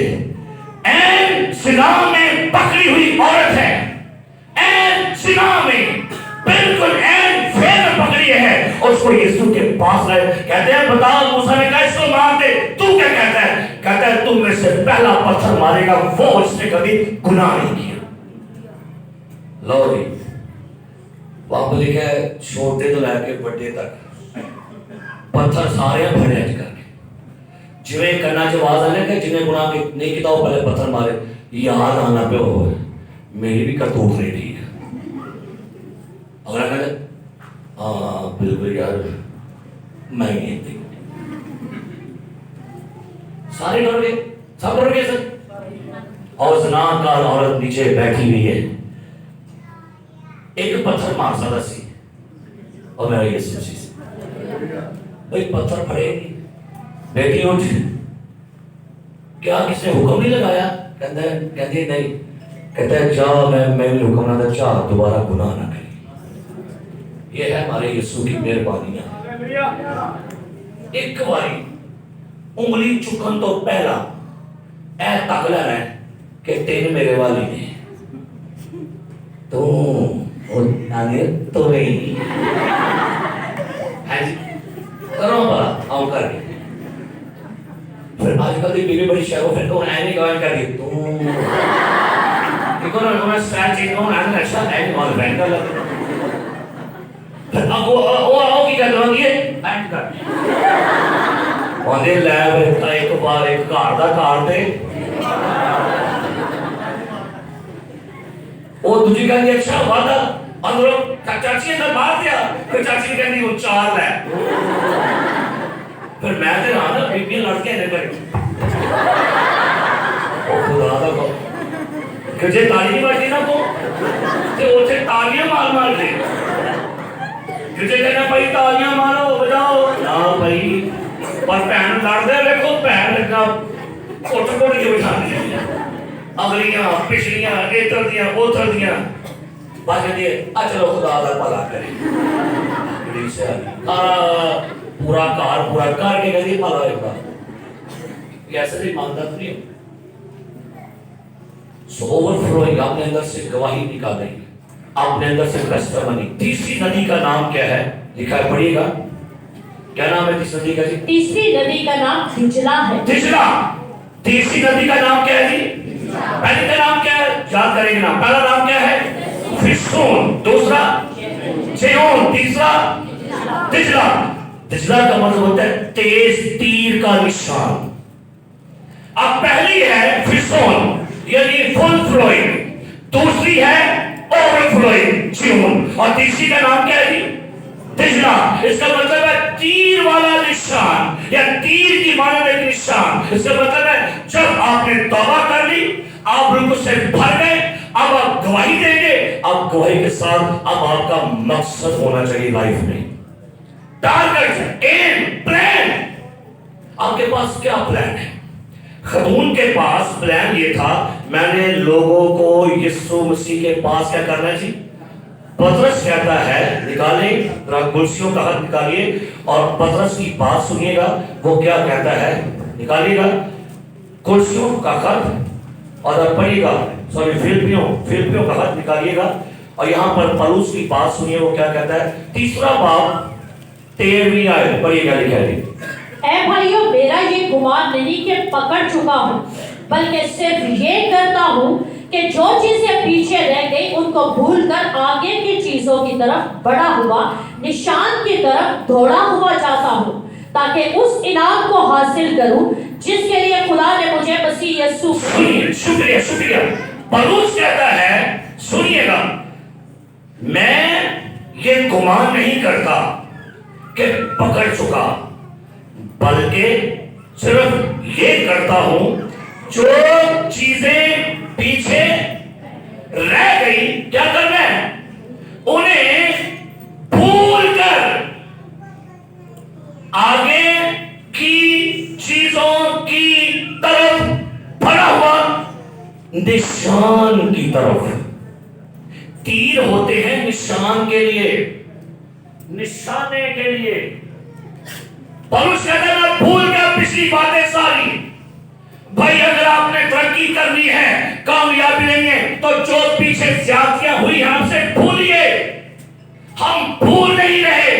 Speaker 2: این زنا میں پکڑی ہوئی عورت ہے، این زنا میں بالکل این فیر پکڑی ہے، اور اس کو یسوع کے پاس لائے، کہتے ہیں بتاؤ موسیٰ نے کہا اس کو مار دے، تو کیا کہتا ہے؟ کہتا ہے تم میں سے پہلا پتھر مارے گا وہ اس نے کبھی گناہ نہیں کیا۔ لو جی وہاں پہ لکھا ہے چھوٹے تو لے کے بڑے تک پتھر سارے ہیں بھڑے اج کر کے، جویں کرنا جو آواز آنے کہ جنہیں گناہ نہیں کیتا وہ پہلے پتھر مارے، یاد آنا پہ ہو میری بھی کرتوت نہیں ٹھیک ہے۔ اگر کہتے ہاں بالکل یار میں نہیں تھی، سارے ڈر گئے، سب ڈر گئے سر، اور زناکار عورت نیچے بیٹھی ہوئی ہے، ایک پتھر مار سکتا سی، اور میرا یہ سوچی سی بھائی پتھر پڑے گی، بیٹی اٹھ، کیا کس نے حکم نہیں لگایا؟ کہتے نہیں، کہتا ہے جا میں بھی حکم نہ دے، چاہ دوبارہ گناہ نہ کرے۔ یہ ہے ہمارے یسوع کی مہربانیاں۔ ایک باری انگلی چکن تو پہلا اے تک لے رہے کہ تین میرے والی نے تو نہیں کرو بڑا آؤں کر کے، پھر آج کل دی بیوی بڑی شہروں پھر تو اینے گوائن کر دی تمہیں سٹائل چیز کون آنے اچھا اینے مال بینک کر لگتا، پھر اب وہ آؤ کی کہتے ہیں یہ بینک کر آدھے لیب ایک بار ایک کار دا کار دے، وہ تجھے کہتے ہیں اچھا وعدہ اندروں چاچی اندر باہر دیا، پھر چاچی کہتی وہ 4 لے، پھر میں دے رہا نا بیبیاں لڑکے ہیں پر او خدا دا کو کہ جے تالی نہیں بجی نا کو تے اوتھے تالیاں مار دے، کہ جے کہنا بھائی تالیاں مارو بجاؤ نا بھائی، پر بہن لڑ دے دیکھو بہن لگا اٹھ کے بٹھا دیا، اگلیاں پچھلیاں ادھر دیاں ادھر دیاں، بات کہتی ہے چلو خدا دا بھلا کرے، پورا کار کے کہتی ہے بھلا ہوگا، یہ ایسے بھی مانتا تو نہیں ہو۔ سو اوور فلوئنگ، آپ نے اندر سے گواہی نکال رہی ہے، آپ نے اندر سے ٹیسٹیمنی۔ تیسری ندی کا نام کیا ہے؟ لکھا ہے پڑھیے گا، کیا نام ہے تیسری ندی کا جی؟
Speaker 1: تیسری ندی کا نام دجلہ ہے۔
Speaker 2: دجلہ، تیسری ندی کا نام کیا ہے جی؟ پہلی کا نام کیا ہے؟ یاد کریں گے نام، پہلا نام کیا ہے؟ فسون، دوسرا چیون، تیسرا دجلہ۔ دجلہ کا مطلب ہوتا ہے تیز تیر کا نشان۔ اب پہلی ہے فسون یعنی فل فلوئنگ، دوسری ہے اوور فلوئنگ چیون، اور تیسری کا نام کیا ہے جی؟ دجلہ۔ اس کا مطلب ہے تیر والا نشان یا تیر کی مانند ایک نشان۔ اس کا مطلب ہے جب آپ نے توبہ کر لی، آپ روح سے بھر گئے، اب آپ گواہی دیں گے، اب گواہی کے ساتھ اب آپ کا مقصد ہونا چاہیے لائف میں، ٹارگٹ، ایم، پلان۔ آپ کے پاس کیا پلان ہے؟ خاتون کے پاس پلان یہ تھا میں نے لوگوں کو یسوع مسیح کے پاس کیا کرنا ہے جی؟
Speaker 3: पतरस कहता है, निकालें जरा कुर्सियों का हाथ निकालिए और पतरस की बात सुनिएगा, वो क्या कहता है, निकालिएगा कुर्सियों का हाथ और अब पढ़िएगा, सॉरी फिलिपियों का हाथ निकालिएगा और यहाँ पर पौलुस की बात सुनिए, वो क्या कहता है। 3 बाब 13वीं आयत पढ़िएगा, लिखा है,
Speaker 1: ऐ भाइयों, मेरा ये गुमान नहीं कि पकड़ चुका हूँ, बल्कि सिर्फ ये करता हूँ कि जो चीजें पीछे रह गई उनको भूलकर आगे की चीजों की तरफ बढ़ा हुआ निशान की तरफ दौड़ा हुआ जाता हूँ, ताकि उस इनाम को हासिल करूँ जिसके लिए खुदा ने मुझे मसीह यीशु।
Speaker 3: शुक्रिया शुक्रिया। पौलुस कहता है, सुनिएगा, मैं ये गुमान नहीं करता कि पकड़ चुका, बल्कि सिर्फ ये करता हूं जो चीजें पीछे रह गई, क्या करना है, उन्हें भूलकर आगे की चीजों की तरफ बढ़ा हुआ निशान की तरफ। तीर होते हैं निशान के लिए, निशाने के लिए। पौलुस कहता है, मैं भूल गया पिछली बातें सारी। भाई अगर आपने तरक्की करनी है, कामयाबी नहीं है, तो जो पीछे ज्यादतियां हुई हैं आपसे भूलिए। हम भूल नहीं रहे,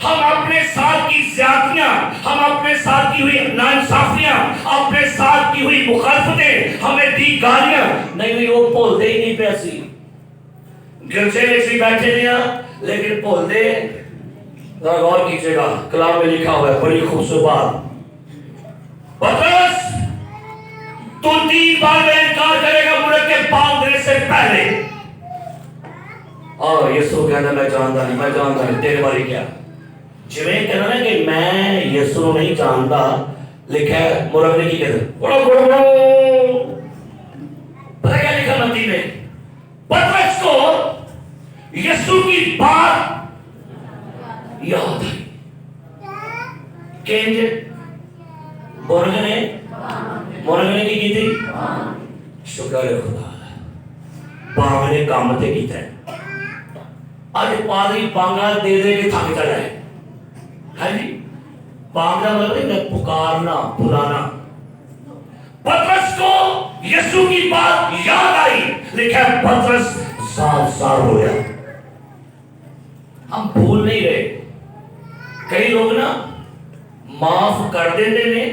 Speaker 3: हम अपने साथ की ज्यादतियां, हम अपने साथ की हुई नाइंसाफियां, अपने साथ की हुई मुखालफतें, हमें दी गालियां नहीं, वो भूलते ही नहीं पैसी। गिरजे में से बैठे नहीं, लेकिन भूलते। गौर कीजिएगा, कलाम में लिखा हुआ है, बड़ी खूबसूरत बात, पतरस तू 3 बार में इनकार करेगा मुर्ग के पांव देने से पहले। और यीशु कहना, मैं जानता नहीं, तेरे बारे क्या। जिवें कहना ना कि मैं यीशु नहीं जानता, लिखा है मुर्ग ने की कहते, पता क्या लिखा मत्ती में, पतरस को यीशु की बात याद आई। मुर्ग ने की थी, शुक्र है खुदा, बांग ने काम ते कीता है। आज पादरी बांगा दे के थक चला है, हाँ जी, बांग का मतलब है पुकारना, बुलाना। पतरस को यीशु की बात याद आई, लिखा है पतरस साल हो गया। हम भूल नहीं रहे। कई लोग ना माफ कर देते ने,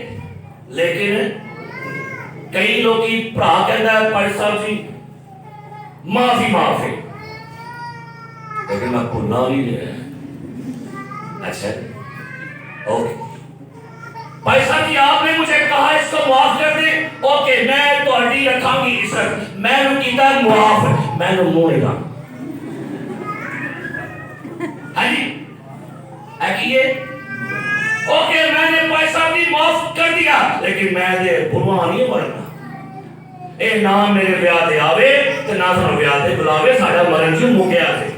Speaker 3: लेकिन कई लोग की भरा कहता है, भाई साहब जी माफी, लेकिन मैं भूलना नहीं रहा। अच्छा ओके, भाई साहब जी आपने मुझे कहा इसको माफ कर दे, ओके मैं तो हड्डी रखांगी इज्जत, मैं कीता माफ, मैं मुंह नहीं रहा। हाँ जी ये ओके, मैंने पैसा भी माफ कर दिया, लेकिन मैं दे बुरवा नहीं मरना। ए ना मेरे ब्याह दे आवे ते ना सानू ब्याह दे बुलावे, साडा मरण जी मुक्या से।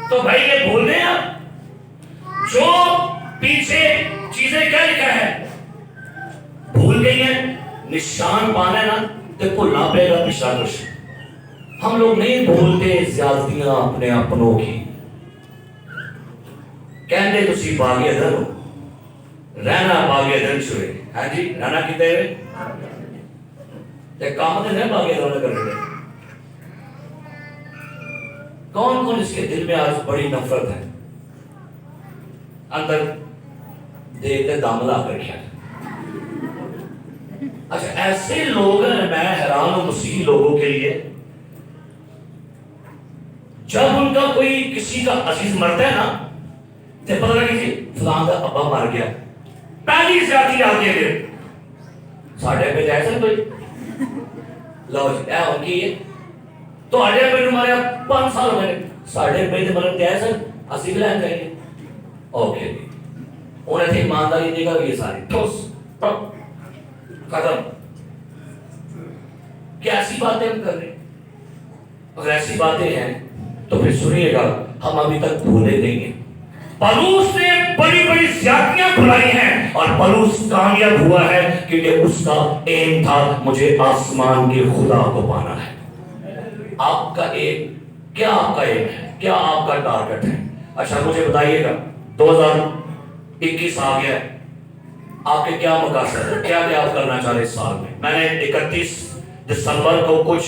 Speaker 3: तो भाई ये भूलने हैं, जो पीछे चीजें क्या लिखा है भूल गई है, निशान पाना है ना, तो भूलना पड़ेगा पिछला कुछ। हम लोग नहीं भूलते ज्यादतियां अपने अपनों की। कहते तुसी बागी अदन हो, रहना बागी अदन छुए, हाँ जी, रहना कितने हुए काम तो नहीं बागी अदन करने। कौन कौन इसके दिल में आज बड़ी नफरत है, अंदर देखते दामला कर ख्याल। अच्छा ऐसे लोग हैं, मैं हैरान हूं मसीही लोगों के लिए, जब उनका कोई किसी का अजीज मरता है ना, तो पता लगे जी फलां का अब्बा मर गया, पहली ज्यादती आती है साढ़े पे जाए सर कोई लो जी ऐ उनकी है तो आड़े पे मारे 5 साल हो गए, साढ़े पे ते मरन जाए सर असि भी लैन जाएंगे। ओके उन्हें थे ईमानदारी देगा ये सारी ठोस खत्म। क्या ऐसी बातें हम कर रहे? अगर ऐसी बातें हैं तो फिर सुनिएगा, हम अभी तक भूले नहीं हैं। पौलुस ने बड़ी बड़ी ज्यादतियां बुलाई हैं और पौलुस कामयाब हुआ है, क्योंकि उसका एम था मुझे आसमान के खुदा को पाना है। आपका एक क्या आपका एम है, क्या आपका टारगेट है? अच्छा मुझे बताइएगा, 2021 आ गया है, आपके क्या मकसद है, क्या क्या आप करना चाह रहे इस साल में? मैंने 31 दिसंबर को कुछ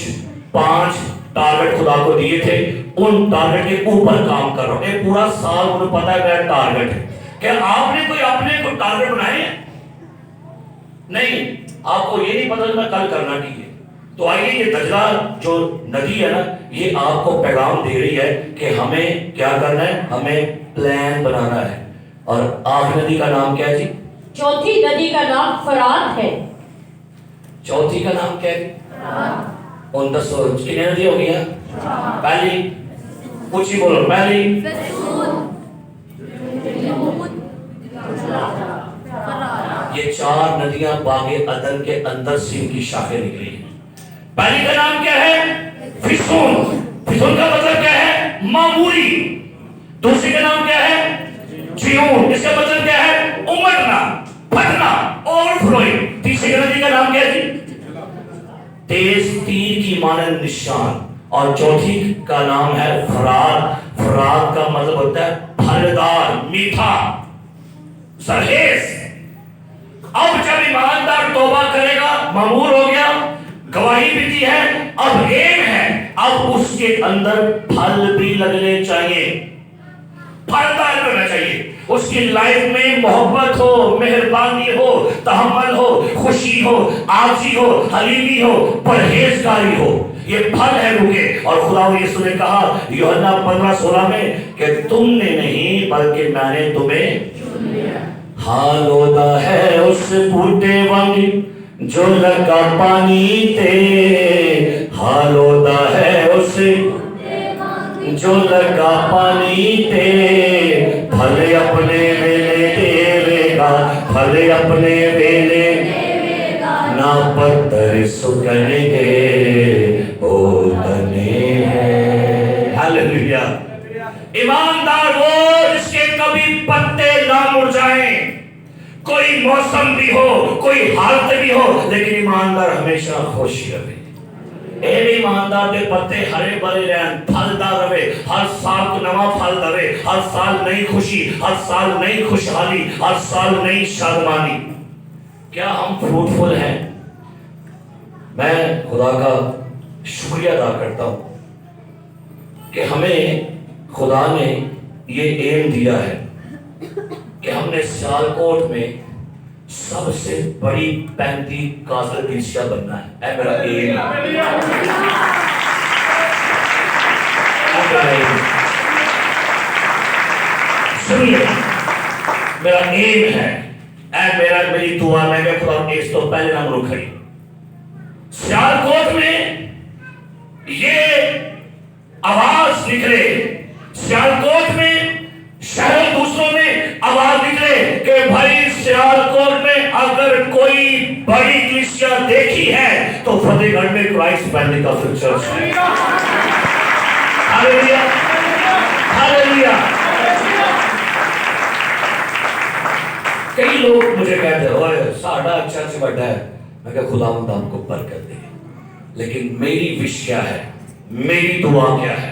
Speaker 3: 5 टारगेट खुदा को दिए थे, उन टारगेट के ऊपर काम कर रहा हूं। ये पूरा साल मुझे पता है मेरा टारगेट है। क्या आपने कोई अपने को टारगेट बनाए हैं? नहीं, आपको ये नहीं पता कि मैं कल करना की है। तो आइए, ये दजला जो नदी है ना, ये आपको पैगाम दे रही है कि हमें क्या करना है, हमें प्लान बनाना है। और आखिरी नदी का नाम क्या है जी?
Speaker 1: चौथी नदी का नाम फरात है।
Speaker 3: चौथी का नाम क्या है? उन 10 कितनी नदी हो गई है? पहली, कुछ ही बोलो, पहली ये 4 नदियां बागे अदन के अंदर से इनकी शाखें निकली हैं। पहली का नाम क्या है? फिसोन। फिसोन का मतलब क्या है? मामूली। दूसरी का नाम क्या है? जियोन। इसका मतलब क्या है? उमड़ना, फटना, ओवरफ्लोइंग। तीसरी नदी का नाम क्या है? तेज तीर की मानंद निशान। और चौथी का नाम है फरात। फरात का मतलब होता है फलदार, मीठा, सरहेज। अब जब ईमानदार तौबा करेगा, मामूर हो गया, गवाही भी दी है, अब एम है, अब उसके अंदर फल भी लगने चाहिए, फलदार होना चाहिए। उसकी लाइफ में मोहब्बत हो, मेहरबानी हो, तहम्मुल हो, खुशी हो, आजी हो, हलीमी हो, परहेजगारी हो, ये फल है रुके। और खुदा यीशु ने कहा यूहन्ना 15:16 में कि तुमने नहीं बल्कि मैंने तुम्हें चुन लिया। हालोदा है उस बूटे वांग जो लगा पानी ते, हालोदा है उस जो लगा पानी ते, फल अपने वेले देवेगा, फल अपने वेले ना पत्थर सुखनेगे ओ तने है। हालेलुया। ईमानदार वो जिसके कभी पत्ते ना मुरझाएं, कोई मौसम भी हो, कोई हालत भी हो, लेकिन ईमानदार हमेशा खुश रहे। ईमानदार के पत्ते हरे भरे रहन, फलदार रहे, हर साल को नवा फल दे, हर साल नई खुशी, हर साल नई खुशहाली, हर साल नई शादमानी। क्या हम फ्रूटफुल हैं? मैं खुदा का शुक्रिया अदा करता हूं कि हमें खुदा ने ये एम दिया है कि हमने सियालकोट में सबसे बड़ी पेंटिकॉस्टल कलीसिया बनना है। मेरा एम सुनिए, मेरा एम है, मेरी दुआ में मैं खुदा इस तो पहले नाम रुक खड़ी सियालकोट में ये आवाज निकले, सियालकोट में शहरों दूसरों में आवाज निकले कि भाई सियालकोट में अगर कोई बड़ी कलीसिया देखी है तो फतेहगढ़ में क्राइस्ट पेंटिकॉस्टल चर्च है। Hallelujah, hallelujah. कई लोग मुझे कहते हैं साड़ा चर्च बड़ा है, मैं क्या खुदावंद हमको बरकत दे, लेकिन मेरी विश क्या है, मेरी दुआ क्या है?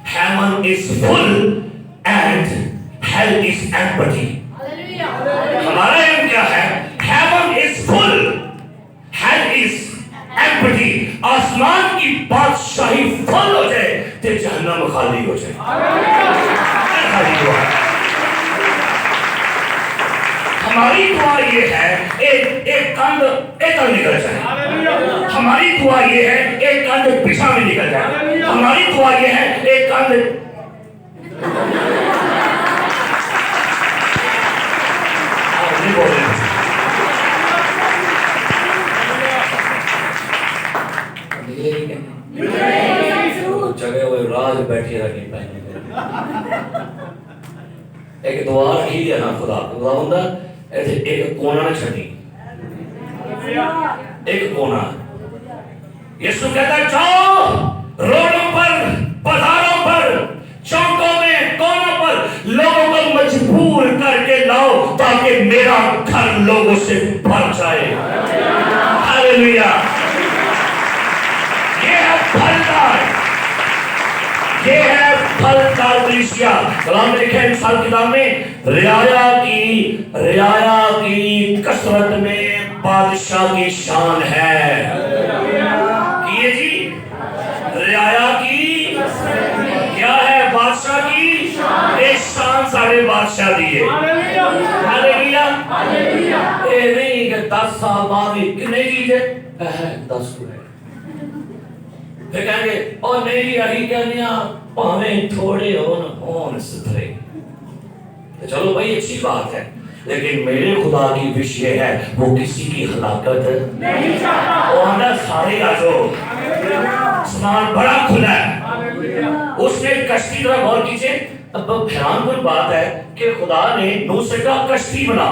Speaker 3: Heaven is full and hell is empty. हमारा एम क्या है? Heaven is full, hell is empty. आसमान की बादशाही फुल हो जाए तो जहन्नम खाली हो जाए। खाली हुआ। हमारी दुआ ये है एक कंध इधर निकल जाए, हमारी दुआ ये है एक कंध पिछा में निकल जाए, हमारी दुआ ये है एक कंध जगह हुए राज बैठी रखी पहले एक दुआ की है ना खुदा खुदा हुंदा ऐसे एक कोना न छड़ी, एक कोना। यीशु कहता है जाओ रोडों पर, बाजारों पर, चौकों में, कोनों पर लोगों को मजबूर करके लाओ ताकि मेरा घर लोगों से भर जाए। हालेलुया। ये है फलदार, ये है फल का कलीसिया। कलाम में लिखा है मिसाल किताब में, रियाया की कसरत में बादशाह की शान है। ये जी रियाया की क्या है? बादशाह की एक शान सारे बादशाह दिए। हालेलुया। ये नहीं कि 10 साल बाद कितने चीजें 10 को फिर कहेंगे और नहीं यही कहने भावें थोड़े होन सुथरे। तो चलो भाई अच्छी बात है, लेकिन मेरे खुदा की विषय है वो किसी की हलाकत नहीं चाहता। वो अंदर सारे आ जो आसमान बड़ा खुला है, उसने कश्ती तरह गौर कीजिए। अब हैरानकुन बात है कि खुदा ने नूह से कहा कश्ती बना,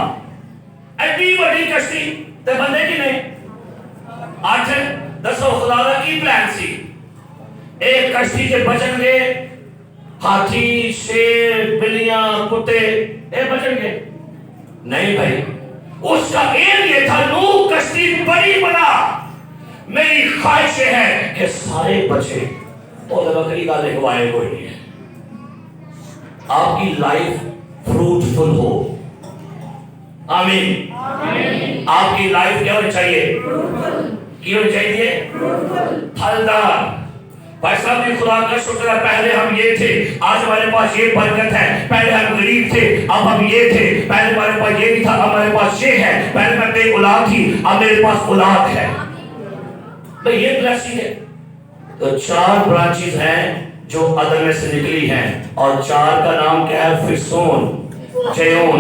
Speaker 3: एडी बड़ी कश्ती ते बंदे की नहीं 8-10 खुदा की प्लान सी। एक कश्ती के बचन गए हाथी, शेर, बिल्लियां, कुत्ते ये बचन गए नहीं भाई। उसका एम ये था नूह कश्ती बड़ी बना, मेरी ख्वाहिश है कि सारे बचे। और बकरी का लिखवाए कोई नहीं है। आपकी लाइफ फ्रूटफुल हो। आमीन। आपकी लाइफ क्या होनी चाहिए? क्या होनी चाहिए? फलदार। भाई साहब ने खुदा का शुक्र है, पहले हम ये थे, आज हमारे पास ये बरकत है। पहले हम गरीब थे, अब हम ये थे। पहले हमारे पास ये नहीं था, अब हमारे पास ये है। पहले मैं बेऔलाद थी, अब मेरे पास औलाद है। तो ये ब्लेसिंग है। तो 4 ब्रांचेस हैं जो अदन में से निकली हैं, और 4 का नाम क्या है? फिरसोन, जयोन,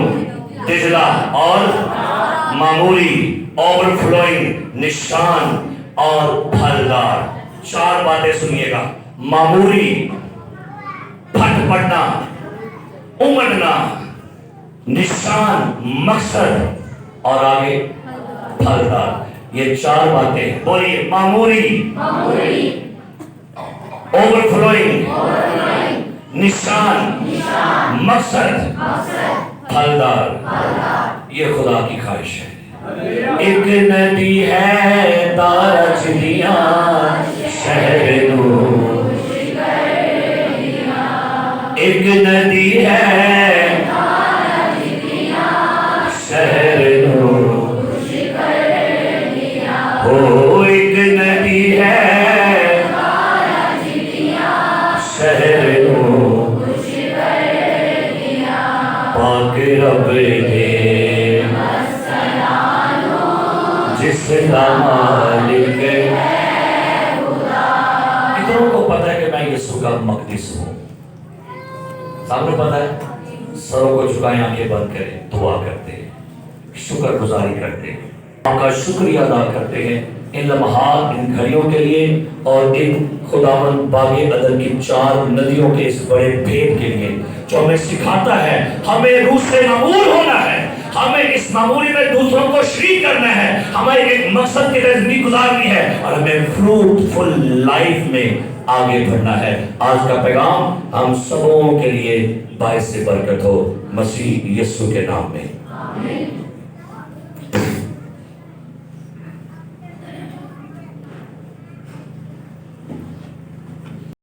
Speaker 3: दिजला और मामूली, ओवरफ्लोइंग, निशान और फलदार। 4 बातें सुनिएगा। मामूली, फटफटना, उमड़ना, निशान, मकसद और आगे फलदार। ये 4 बातें बोलिए। मामूली, ओवरफ्लोइंग, निशान, मकसद, फलदार। ये खुदा की ख्वाहिश है। एक नदी है तारजदिया शहर नूर, एक नदी है शहर नूर, ओ एक नदी है शहर नूर, पाक रब ने जिसका मालिक है खुदा। कितनों को पता है कि मैं यीशु का मकदस हूँ? सामने पता है? सरों को झुकाएं, आंखें बंद करें, दुआ करते हैं, शुक्र गुजारी करते हैं, आपका शुक्रिया अदा करते हैं इन लम्हात, इन घड़ियों के लिए और इन खुदावंद बागे अदन की 4 नदियों के इस बड़े भेद के लिए जो हमें सिखाता है हमें रूह से मामूल होना है, हमें इस मामूली में दूसरों को शरीक करना है, हमें एक मकसद की जिंदगी गुजारनी है और हमें फ्रूटफुल लाइफ में आगे बढ़ना है। आज का पैगाम हम सबों के लिए बाइस से बरकत हो, मसीह यीशु के नाम में।